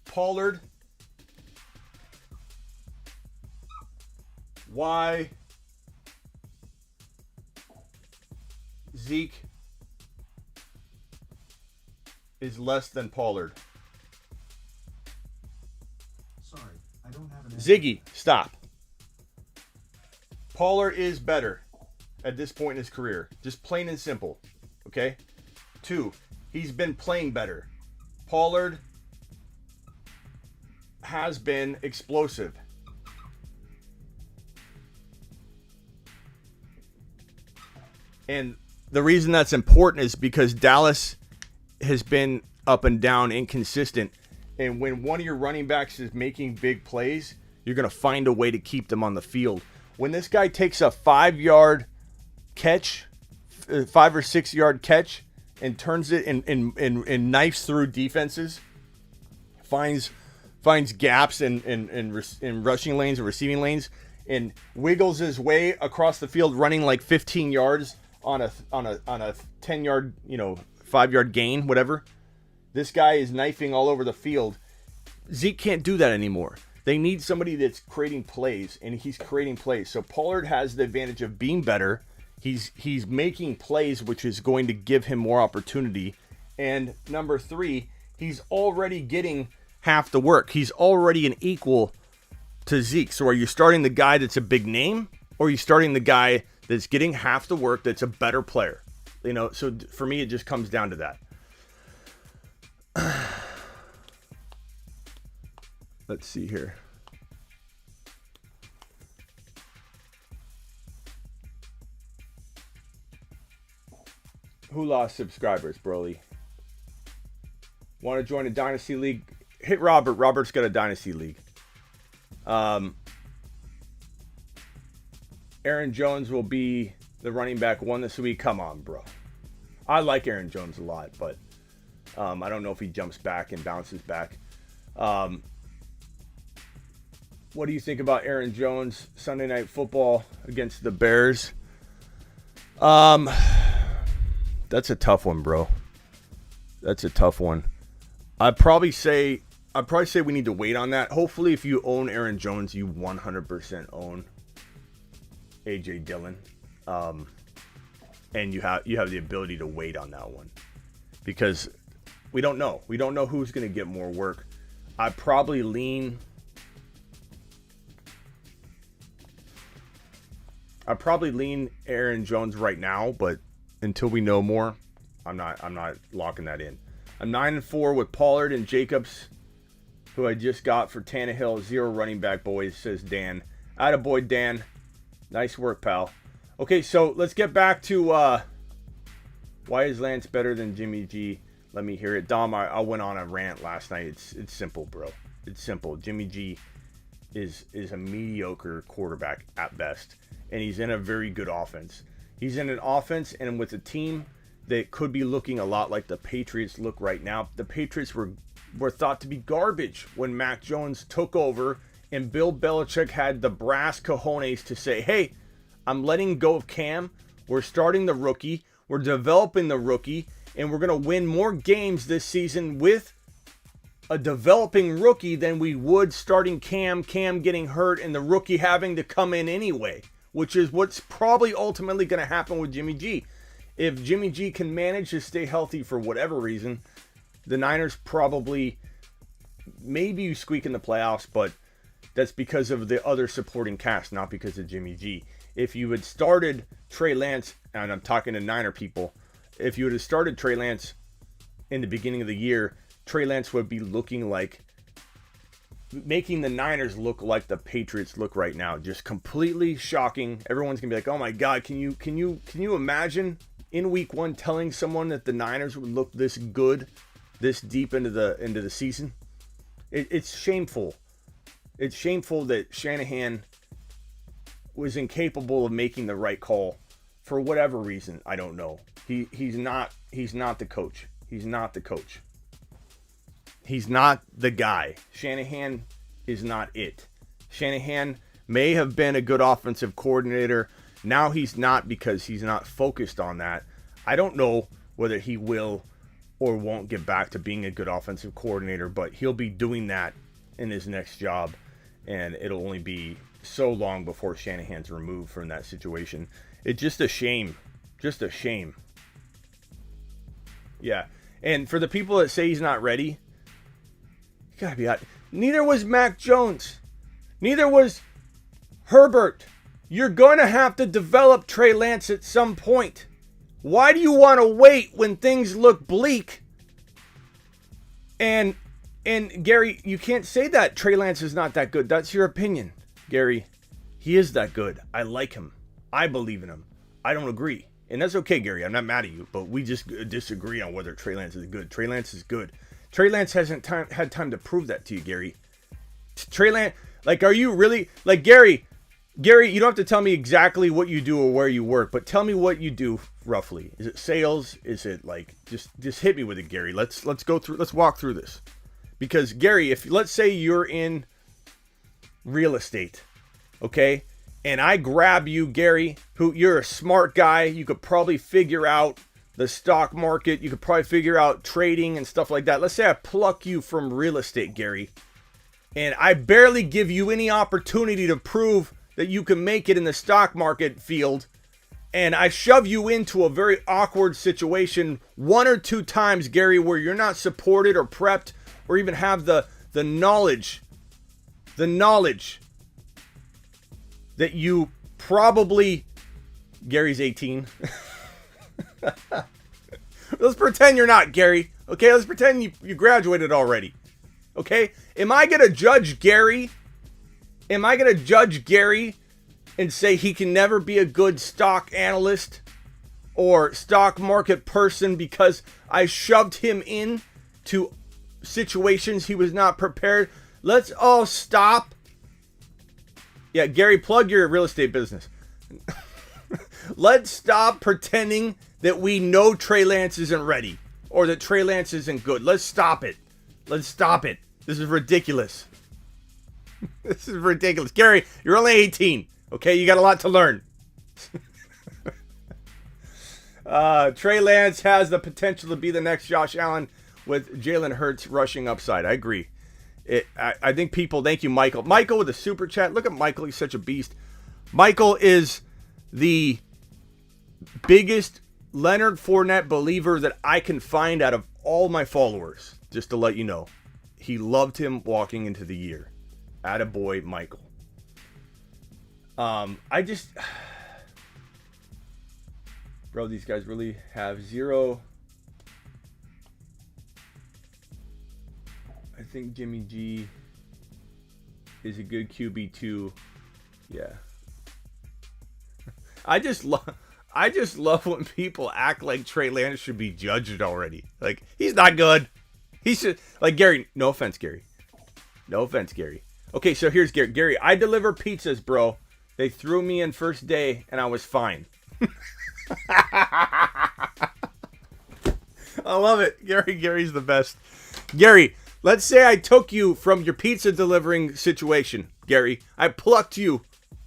Pollard. Why Zeke is less than Pollard? Sorry, I don't have an Ziggy, stop. Pollard is better at this point in his career. Just plain and simple. Okay? 2, he's been playing better. Pollard has been explosive. And the reason that's important is because Dallas has been up and down, inconsistent. And when one of your running backs is making big plays, you're going to find a way to keep them on the field. When this guy takes a 5-yard catch, 5 or 6 yard catch, and turns it and knifes through defenses, finds gaps in rushing lanes and receiving lanes, and wiggles his way across the field, running like 15 yards on a 10-yard, 5-yard gain, whatever. This guy is knifing all over the field. Zeke can't do that anymore. They need somebody that's creating plays, and he's creating plays. So Pollard has the advantage of being better. He's making plays, which is going to give him more opportunity. And number 3, he's already getting half the work. He's already an equal to Zeke. So are you starting the guy that's a big name, or are you starting the guy that's getting half the work, that's a better player? You know, so for me, it just comes down to that. Let's see here. Who lost subscribers, Broly? Want to join a Dynasty League? Hit Robert. Robert's got a Dynasty League. Aaron Jones will be the running back 1 this week. Come on, bro. I like Aaron Jones a lot, but I don't know if he jumps back and bounces back. What do you think about Aaron Jones Sunday Night Football against the Bears? That's a tough one, bro. That's a tough one. I'd probably say we need to wait on that. Hopefully, if you own Aaron Jones, you 100% own A.J. Dillon, and you have the ability to wait on that one, because we don't know. We don't know who's going to get more work. I'd probably lean Aaron Jones right now, but until we know more, I'm not locking that in. I'm 9-4 with Pollard and Jacobs, who I just got for Tannehill. 0 running back, boys, says Dan. Attaboy, Dan. Nice work, pal. Okay, so let's get back to why is Lance better than Jimmy G? Let me hear it. Dom, I went on a rant last night. It's simple, bro. It's simple. Jimmy G is a mediocre quarterback at best, and he's in a very good offense. He's in an offense and with a team that could be looking a lot like the Patriots look right now. The Patriots were thought to be garbage when Mac Jones took over, and Bill Belichick had the brass cojones to say, hey, I'm letting go of Cam. We're starting the rookie. We're developing the rookie, and we're going to win more games this season with a developing rookie than we would starting Cam getting hurt and the rookie having to come in anyway, which is what's probably ultimately going to happen with Jimmy G. If Jimmy G can manage to stay healthy for whatever reason, the Niners probably, maybe you squeak in the playoffs, but that's because of the other supporting cast, not because of Jimmy G. If you had started Trey Lance, and I'm talking to Niner people, if you would have started Trey Lance in the beginning of the year, Trey Lance would be looking like, making the Niners look like the Patriots look right now. Just completely shocking. Everyone's gonna be like, oh my God, can you imagine in week 1 telling someone that the Niners would look this good this deep into the season? It's shameful. It's shameful that Shanahan was incapable of making the right call for whatever reason. I don't know. He's not the coach. He's not the coach. He's not the guy. Shanahan is not it. Shanahan may have been a good offensive coordinator. Now he's not, because he's not focused on that. I don't know whether he will or won't get back to being a good offensive coordinator, but he'll be doing that in his next job, and it'll only be so long before Shanahan's removed from that situation. It's just a shame. Just a shame. Yeah. And for the people that say he's not ready, you gotta be out. Neither was Mac Jones. Neither was Herbert. You're going to have to develop Trey Lance at some point. Why do you want to wait when things look bleak? And Gary, you can't say that Trey Lance is not that good. That's your opinion, Gary. He is that good. I like him. I believe in him. I don't agree. And that's okay, Gary. I'm not mad at you, but we just disagree on whether Trey Lance is good. Trey Lance is good. Trey Lance hasn't had time to prove that to you, Gary. Trey Lance, like, are you really, like, Gary, you don't have to tell me exactly what you do or where you work, but tell me what you do roughly. Is it sales? Is it like, just hit me with it, Gary. Let's walk through this. Because Gary, if let's say you're in real estate, okay? And I grab you, Gary, who you're a smart guy. You could probably figure out the stock market. You could probably figure out trading and stuff like that. Let's say I pluck you from real estate, Gary, and I barely give you any opportunity to prove that you can make it in the stock market field. And I shove you into a very awkward situation 1 or 2 times, Gary, where you're not supported or prepped or even have the knowledge that you probably, Gary's 18. Let's pretend you're not, Gary. Okay, let's pretend you graduated already. Okay? Am I going to judge Gary? Am I going to judge Gary and say he can never be a good stock analyst or stock market person because I shoved him in to situations he was not prepared? Let's all stop. Yeah, Gary, plug your real estate business. Let's stop pretending that we know Trey Lance isn't ready or that Trey Lance isn't good. Let's stop it. Let's stop it. This is ridiculous. This is ridiculous. Gary, you're only 18. Okay, you got a lot to learn. Trey Lance has the potential to be the next Josh Allen with Jalen Hurts rushing upside. I agree. I think people, thank you, Michael. Michael with a super chat. Look at Michael. He's such a beast. Michael is the biggest Leonard Fournette believer that I can find out of all my followers. Just to let you know. He loved him walking into the year. Attaboy, Michael. Bro, these guys really have zero. I think Jimmy G is a good QB2. Yeah. I just love when people act like Trey Lance should be judged already. Like, he's not good. He should, like, Gary, no offense, Gary. No offense, Gary. Okay, so here's Gary. Gary, I deliver pizzas, bro. They threw me in first day, and I was fine. I love it. Gary's the best. Gary, let's say I took you from your pizza delivering situation, Gary. I plucked you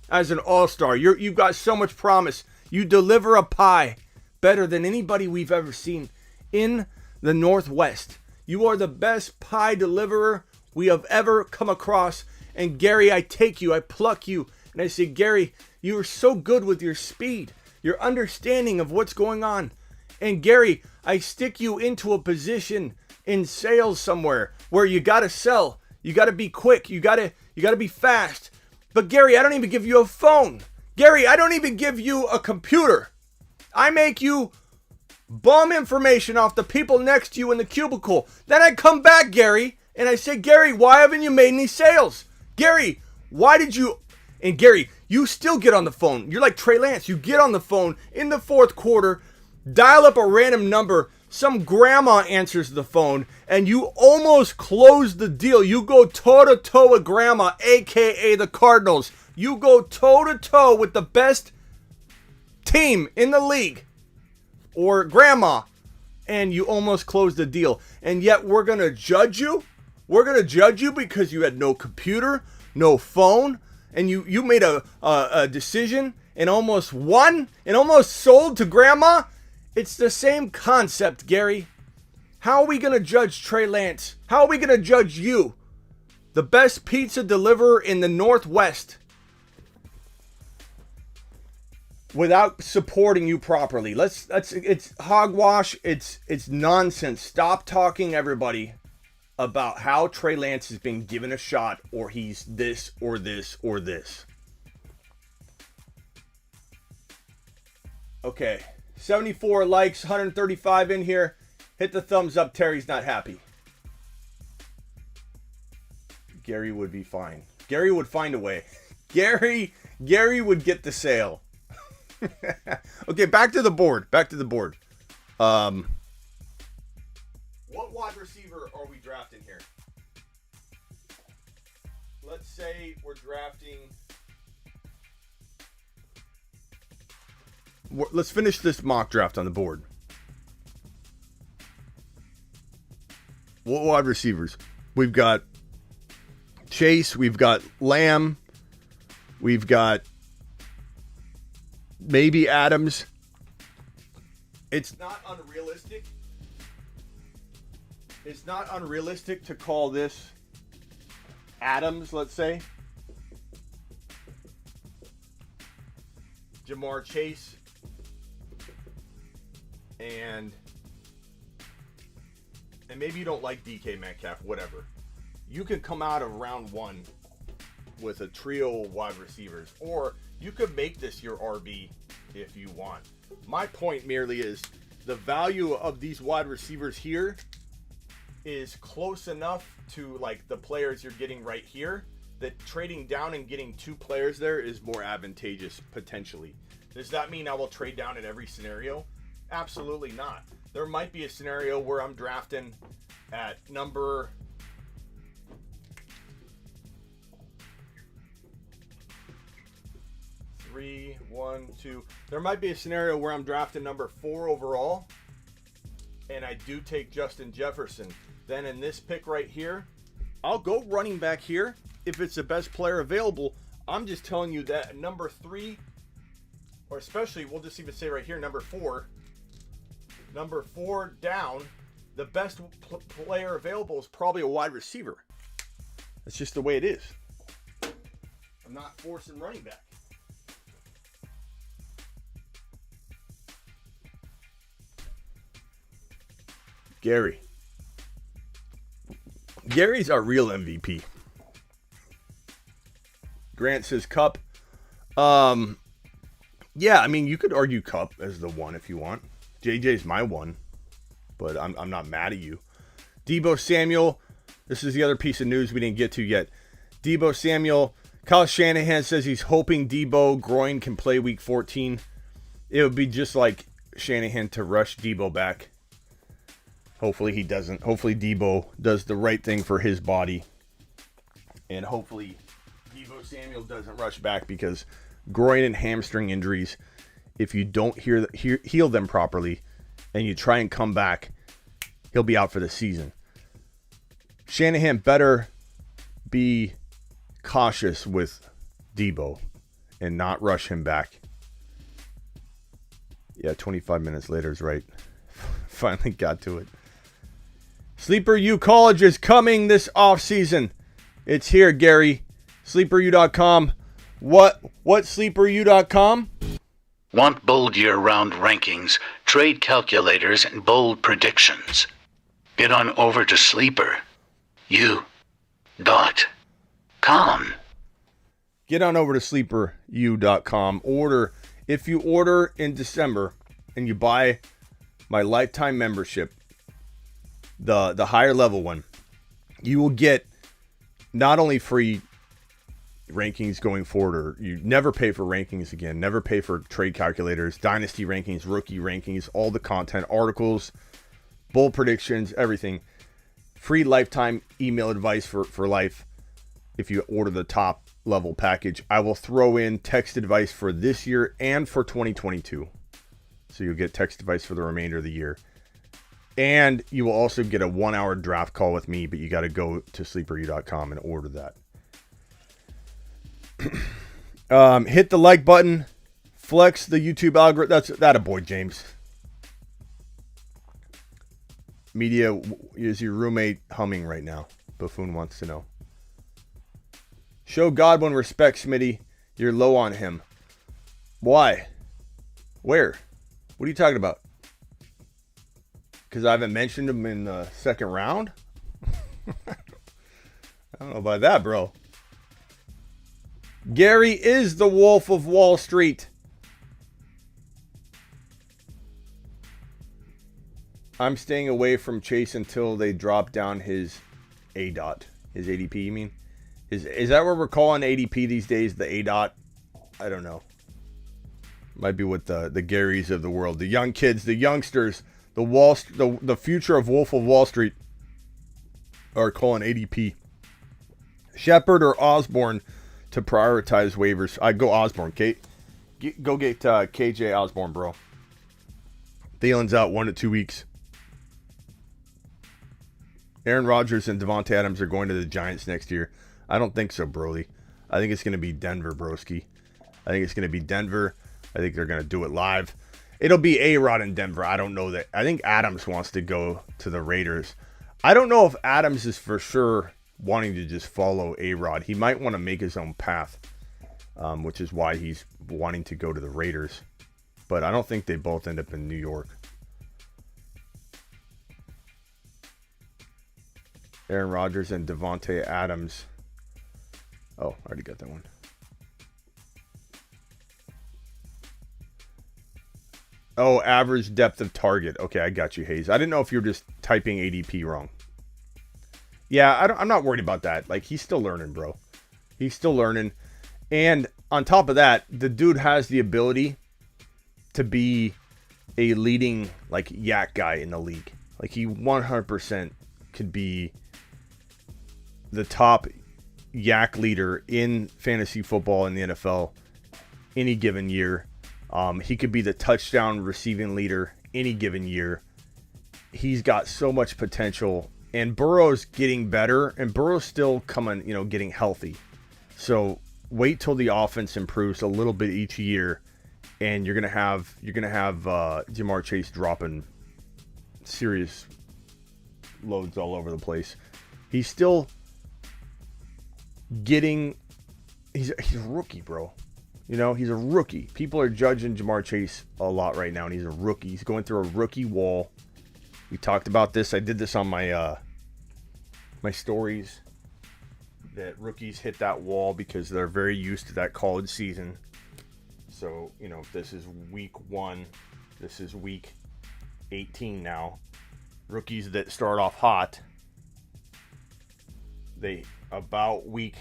as an all-star. You've got so much promise. You deliver a pie better than anybody we've ever seen in the Northwest. You are the best pie deliverer we have ever come across. And Gary, I take you, I pluck you, and I say, Gary, you are so good with your speed, your understanding of what's going on. And Gary, I stick you into a position in sales somewhere where you got to sell. You got to be quick. You got to be fast. But Gary, I don't even give you a phone. Gary, I don't even give you a computer. I make you bum information off the people next to you in the cubicle. Then I come back, Gary, and I say, Gary, why haven't you made any sales? Gary, why did you... And Gary, you still get on the phone. You're like Trey Lance. You get on the phone in the fourth quarter, dial up a random number, some grandma answers the phone, and you almost close the deal. You go toe-to-toe with grandma, a.k.a. the Cardinals. You go toe-to-toe with the best team in the league, or grandma, and you almost close the deal. And yet we're going to judge you? We're going to judge you because you had no computer, no phone, and you made a decision and almost won and almost sold to grandma? It's the same concept, Gary. How are we going to judge Trey Lance? How are we going to judge you, the best pizza deliverer in the Northwest, without supporting you properly? It's hogwash. It's nonsense. Stop talking, everybody, about how Trey Lance is being given a shot, or he's this or this or this. Okay, 74 likes, 135 in here. Hit the thumbs up. Terry's not happy. Gary would be fine. Gary would find a way. Gary would get the sale. Okay, back to the board. What wide receiver are we drafting here? Let's say we're drafting... Let's finish this mock draft on the board. What wide receivers? We've got Chase. We've got Lamb. We've got maybe Adams. It's not unrealistic. It's not unrealistic to call this Adams, let's say. Jamarr Chase. and maybe you don't like DK Metcalf, whatever. You can come out of round 1 with a trio of wide receivers, or you could make this your RB if you want. My point merely is the value of these wide receivers here is close enough to like the players you're getting right here that trading down and getting 2 players there is more advantageous potentially. Does that mean I will trade down in every scenario? Absolutely not. There might be a scenario where I'm drafting at number 3, 1, 2. There might be a scenario where I'm drafting number 4 overall, and I do take Justin Jefferson. Then in this pick right here, I'll go running back here if it's the best player available. I'm just telling you that number 3, or especially, we'll just even say right here, number 4 down, the best player available is probably a wide receiver. That's just the way it is. I'm not forcing running back. Gary's our real MVP. Grant says Cup. Yeah, I mean, you could argue Cup as the one if you want. JJ's my one, but I'm not mad at you. Deebo Samuel. This is the other piece of news we didn't get to yet. Deebo Samuel. Kyle Shanahan says he's hoping Deebo groin can play week 14. It would be just like Shanahan to rush Deebo back. Hopefully he doesn't. Hopefully Deebo does the right thing for his body. And hopefully Deebo Samuel doesn't rush back, because groin and hamstring injuries, if you don't heal them properly and you try and come back, he'll be out for the season. Shanahan better be cautious with Deebo and not rush him back. Yeah, 25 minutes later is right. Finally got to it. Sleeper U College is coming this offseason. It's here, Gary. SleeperU.com. What SleeperU.com? Want bold year-round rankings, trade calculators, and bold predictions? Get on over to SleeperU.com. Get on over to SleeperU.com. If you order in December and you buy my lifetime membership, the higher level one, you will get not only free rankings going forward, or you never pay for rankings again, never pay for trade calculators, dynasty rankings, rookie rankings, all the content, articles, bold predictions, everything. Free lifetime email advice for life if you order the top level package. I will throw in text advice for this year and for 2022. So you'll get text advice for the remainder of the year. And you will also get a 1-hour draft call with me, but you got to go to sleeperu.com and order that. Hit the like button. Flex the YouTube algorithm. That's that a boy, James. Media, is your roommate humming right now? Buffoon wants to know. Show Godwin respect, Smitty. You're low on him. Why? Where? What are you talking about? Because I haven't mentioned him in the second round? I don't know about that, bro. Gary is the Wolf of Wall Street. I'm staying away from Chase until they drop down his ADOT. His ADP, you mean? Is that what we're calling ADP these days? The ADOT? I don't know. Might be what the Garys of the world, the young kids, the youngsters, the future of Wolf of Wall Street are calling ADP. Shepard or Osborne to prioritize waivers. I go Osborne. Go get KJ Osborne, bro. Thielen's out 1 to 2 weeks. Aaron Rodgers and Devontae Adams are going to the Giants next year. I don't think so, Broly. I think it's going to be Denver, broski. I think it's going to be Denver. I think they're going to do it live. It'll be A-Rod in Denver. I don't know that. I think Adams wants to go to the Raiders. I don't know if Adams is for sure wanting to just follow A-Rod. He might want to make his own path, which is why he's wanting to go to the Raiders. But I don't think they both end up in New York. Aaron Rodgers and Davante Adams. Oh, I already got that one. Oh, average depth of target. Okay, I got you, Hayes. I didn't know if you were just typing ADP wrong. Yeah, I'm not worried about that. Like, he's still learning, bro. He's still learning. And on top of that, the dude has the ability to be a leading, like, yak guy in the league. Like, he 100% could be the top yak leader in fantasy football in the NFL any given year. He could be the touchdown receiving leader any given year. He's got so much potential, and Burrow's getting better, and Burrow's still coming, getting healthy. So wait till the offense improves a little bit each year, and you're gonna have Jamarr Chase dropping serious loads all over the place. He's still getting. He's a rookie, bro. He's a rookie. People are judging Jamarr Chase a lot right now, and he's a rookie. He's going through a rookie wall. We talked about this. I did this on my my stories, that rookies hit that wall because they're very used to that college season. So, this is week 1. This is week 18 now. Rookies that start off hot, they about week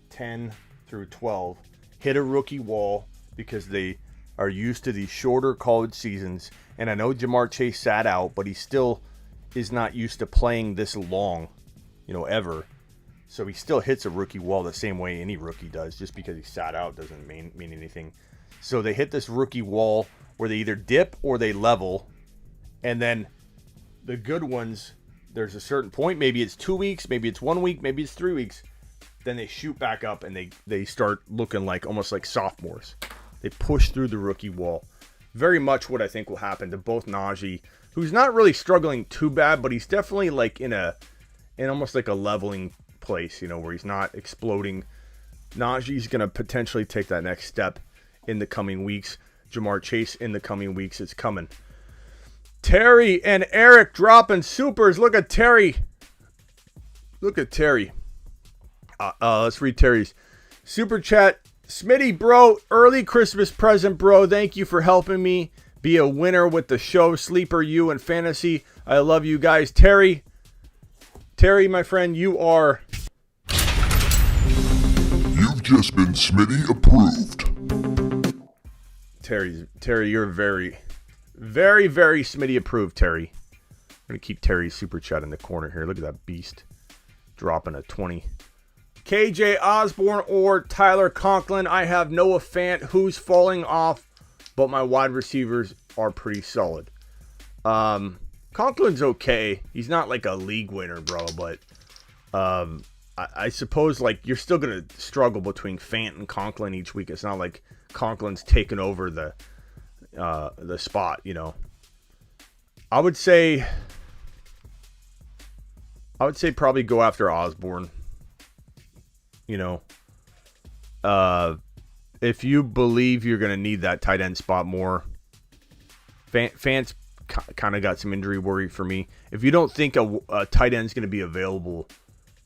10 through 12 hit a rookie wall because they are used to these shorter college seasons. And I know Jamarr Chase sat out, but he still is not used to playing this long, ever. So he still hits a rookie wall the same way any rookie does. Just because he sat out doesn't mean anything. So they hit this rookie wall where they either dip or they level. And then the good ones, there's a certain point, maybe it's 2 weeks, maybe it's 1 week, maybe it's 3 weeks. Then they shoot back up and they start looking like almost like sophomores. They push through the rookie wall. Very much what I think will happen to both Najee, who's not really struggling too bad, but he's definitely like in almost like a leveling place, where he's not exploding. Najee's going to potentially take that next step in the coming weeks. Jamarr Chase in the coming weeks is coming. Terry and Eric dropping supers. Look at Terry. Let's read Terry's super chat. Smitty, bro, early Christmas present, bro. Thank you for helping me be a winner with the show. Sleeper, you, and fantasy. I love you guys. Terry, my friend, you are... You've just been Smitty approved. Terry, you're very, very, very Smitty approved, Terry. I'm going to keep Terry's super chat in the corner here. Look at that beast dropping a 20. KJ Osborne or Tyler Conklin. I have Noah Fant, who's falling off, but my wide receivers are pretty solid. Conklin's okay. He's not like a league winner, bro, but I suppose like you're still going to struggle between Fant and Conklin each week. It's not like Conklin's taken over the spot, I would say probably go after Osborne. If you believe you're going to need that tight end spot more, Fant's kind of got some injury worry for me. If you don't think a tight end's going to be available,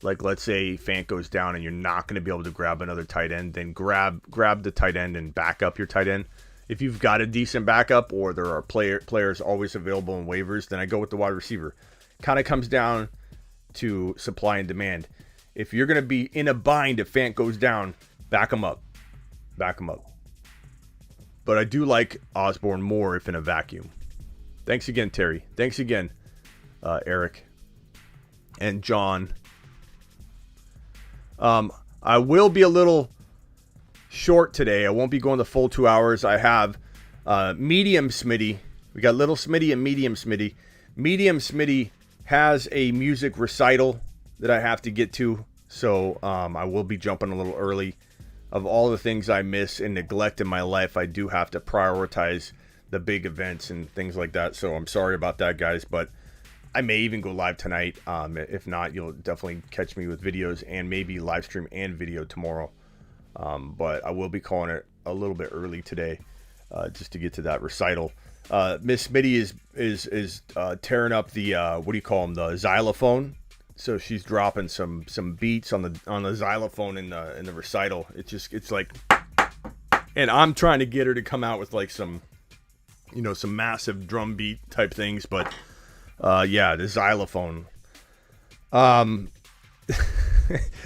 like let's say Fant goes down and you're not going to be able to grab another tight end, then grab the tight end and back up your tight end. If you've got a decent backup or there are players always available in waivers, then I go with the wide receiver. Kind of comes down to supply and demand. If you're going to be in a bind if Fant goes down, back him up. But I do like Osborne more if in a vacuum. Thanks again, Terry. Thanks again, Eric and John. I will be a little short today. I won't be going the full 2 hours. I have medium Smitty. We got little Smitty and medium Smitty. Medium Smitty has a music recital that I have to get to, so I will be jumping a little early. Of all the things I miss and neglect in my life, I do have to prioritize the big events and things like that, so I'm sorry about that, guys, but I may even go live tonight. If not, you'll definitely catch me with videos and maybe live stream and video tomorrow, but I will be calling it a little bit early today just to get to that recital. Miss Smitty is tearing up the what do you call them, the xylophone. So she's dropping some beats on the xylophone in the recital. It's like, and I'm trying to get her to come out with like some massive drum beat type things, but the xylophone.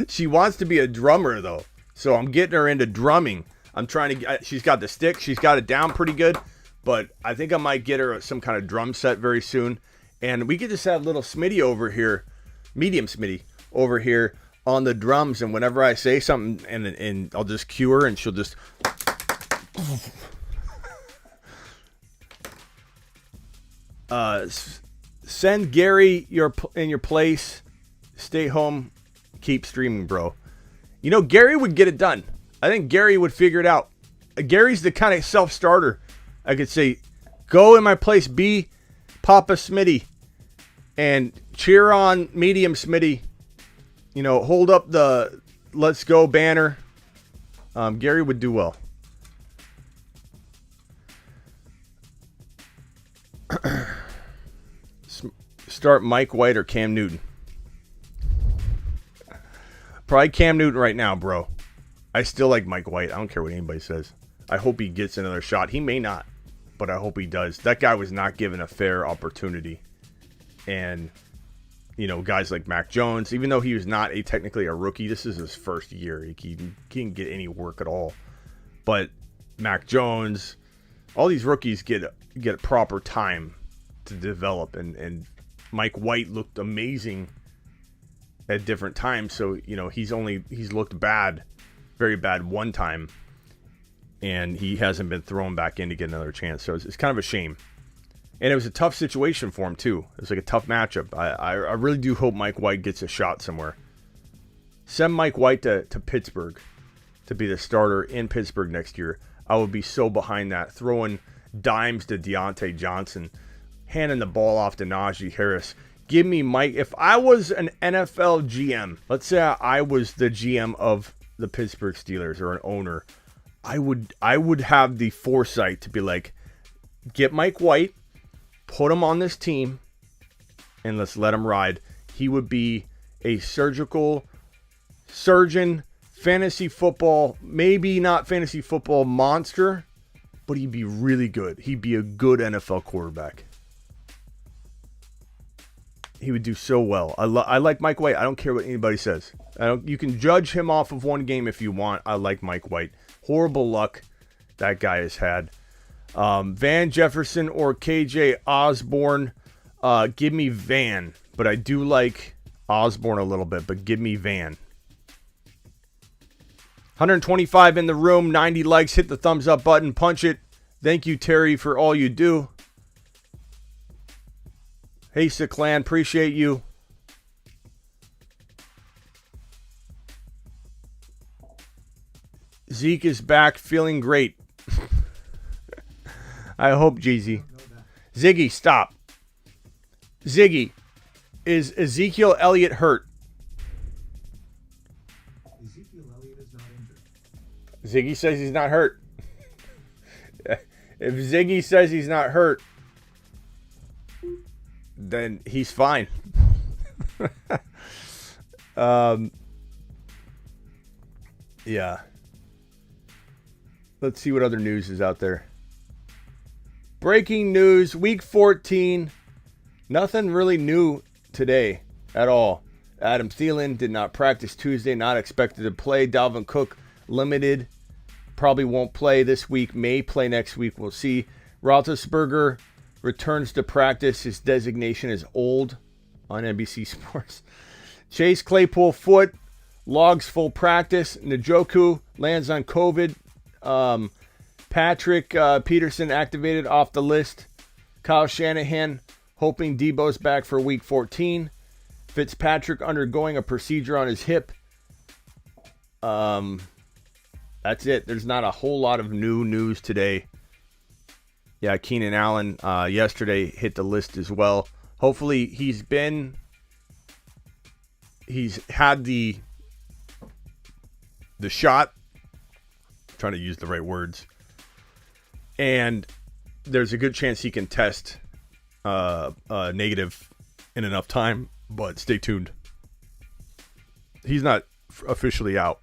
She wants to be a drummer though, so I'm getting her into drumming. She's got the stick, she's got it down pretty good, but I think I might get her some kind of drum set very soon, and we could just have little Smitty over here, medium Smitty over here on the drums, and whenever I say something, and I'll just cue her, and she'll just. Send Gary in your place. Stay home. Keep streaming, bro. Gary would get it done. I think Gary would figure it out. Gary's the kind of self-starter. I could say, go in my place, be Papa Smitty, and cheer on medium Smitty. Hold up the let's go banner. Gary would do well. Start Mike White or Cam Newton. Probably Cam Newton right now, bro. I still like Mike White. I don't care what anybody says. I hope he gets another shot. He may not, but I hope he does. That guy was not given a fair opportunity. And, guys like Mac Jones, even though he was not technically a rookie, this is his first year. He didn't get any work at all. But Mac Jones, all these rookies get proper time to develop. And Mike White looked amazing at different times. So, he's looked bad, very bad one time. And he hasn't been thrown back in to get another chance. So it's kind of a shame. And it was a tough situation for him, too. It was like a tough matchup. I really do hope Mike White gets a shot somewhere. Send Mike White to Pittsburgh to be the starter in Pittsburgh next year. I would be so behind that. Throwing dimes to Deontay Johnson. Handing the ball off to Najee Harris. Give me Mike. If I was an NFL GM, let's say I was the GM of the Pittsburgh Steelers or an owner, I would have the foresight to be like, get Mike White, put him on this team, and let's let him ride. He would be a surgical surgeon, fantasy football, maybe not fantasy football monster, but he'd be really good. He'd be a good NFL quarterback. He would do so well. I like Mike White. I don't care what anybody says. You can judge him off of one game if you want. I like Mike White. Horrible luck that guy has had. Van Jefferson or KJ Osborne. Give me Van. But I do like Osborne a little bit. But give me Van. 125 in the room. 90 likes. Hit the thumbs up button. Punch it. Thank you, Terry, for all you do. Hey, Clan, appreciate you. Zeke is back, feeling great. I hope, Jeezy. Ziggy, stop. Ziggy, is Ezekiel Elliott hurt? Ezekiel Elliott is not injured. Ziggy says he's not hurt. If Ziggy says he's not hurt, then he's fine. Yeah. Let's see what other news is out there. Breaking news, week 14. Nothing really new today at all. Adam Thielen did not practice Tuesday, not expected to play. Dalvin Cook, limited. Probably won't play this week, may play next week. We'll see. Roethlisberger returns to practice. His designation is old on NBC Sports. Chase Claypool foot, logs full practice. Njoku lands on COVID. Patrick Peterson activated off the list. Kyle Shanahan hoping Deebo's back for week 14. Fitzpatrick undergoing a procedure on his hip. That's it. There's not a whole lot of new news today. Yeah, Keenan Allen yesterday hit the list as well. Hopefully he's had the shot. I'm trying to use the right words. And there's a good chance he can test negative in enough time, but stay tuned. he's not officially out.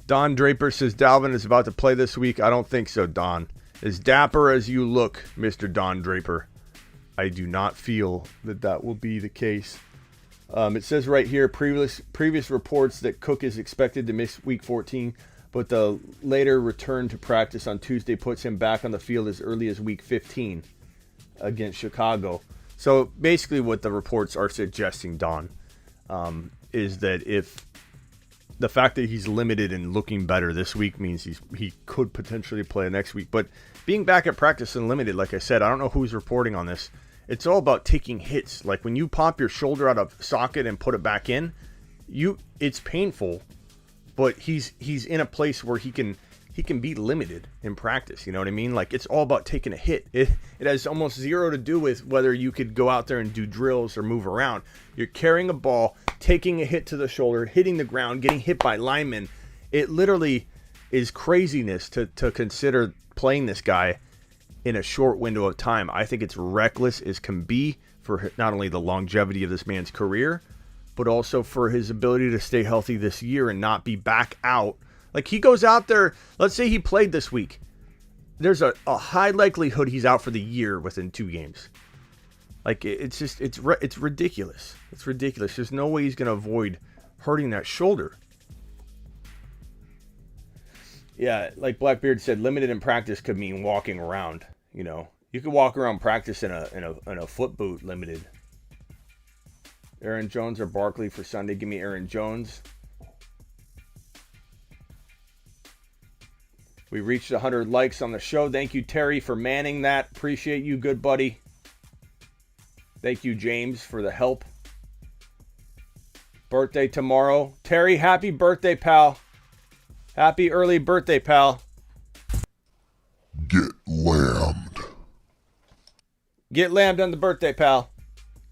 Don Draper says Dalvin is about to play this week. I don't think so, Don. As dapper as you look, Mr. Don Draper, I do not feel that will be the case. It says right here, previous reports that Cook is expected to miss Week 14, but the later return to practice on Tuesday puts him back on the field as early as Week 15 against Chicago. So basically what the reports are suggesting, Don, is that if the fact that he's limited and looking better this week means he could potentially play next week. But being back at practice and limited, like I said, I don't know who's reporting on this. It's all about taking hits. Like when you pop your shoulder out of socket and put it back in, it's painful, but he's in a place where he can be limited in practice. You know what I mean? Like it's all about taking a hit. It has almost zero to do with whether you could go out there and do drills or move around. You're carrying a ball, taking a hit to the shoulder, hitting the ground, getting hit by linemen. It literally is craziness to consider playing this guy in a short window of time. I think it's reckless as can be for not only the longevity of this man's career, but also for his ability to stay healthy this year and not be back out. Like he goes out there, let's say he played this week. There's a high likelihood he's out for the year within 2 games. Like it's ridiculous. It's ridiculous. There's no way he's going to avoid hurting that shoulder. Yeah, like Blackbeard said, limited in practice could mean walking around. You know, you could walk around practice in a foot boot limited. Aaron Jones or Barkley for Sunday? Give me Aaron Jones. We reached 100 likes on the show. Thank you, Terry, for manning that. Appreciate you, good buddy. Thank you, James, for the help. Birthday tomorrow. Terry, happy birthday, pal. Happy early birthday, pal. Get lambed. Get lambed on the birthday, pal.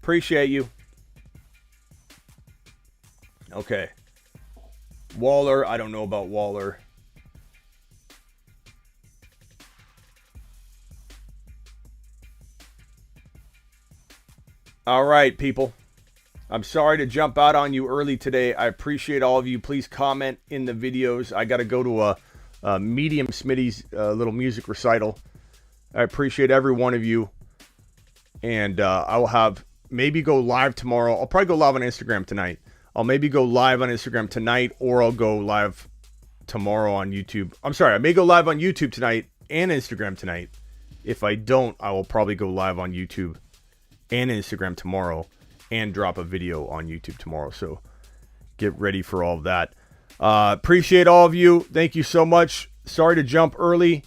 Appreciate you. Okay. Waller. I don't know about Waller. All right, people. I'm sorry to jump out on you early today. I appreciate all of you. Please comment in the videos. I got to go to a Medium Smitty's little music recital. I appreciate every one of you. And I will have maybe go live tomorrow. I'll probably go live on Instagram tonight. I'll maybe go live on Instagram tonight, or I'll go live tomorrow on YouTube. I'm sorry, I may go live on YouTube tonight and Instagram tonight. If I don't, I will probably go live on YouTube and Instagram tomorrow and drop a video on YouTube tomorrow. So get ready for all of that. Appreciate all of you. Thank you so much. Sorry to jump early.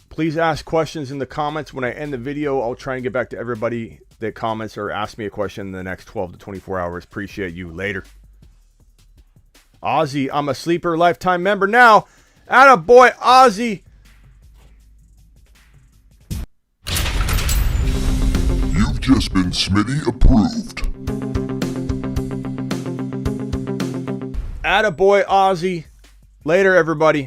Please ask questions in the comments. When I end the video, I'll try and get back to everybody that comments or ask me a question in the next 12 to 24 hours. Appreciate you. Later. Ozzy, I'm a sleeper lifetime member now. Attaboy, Ozzy. You've just been Smitty approved. Attaboy, Ozzy. Later, everybody.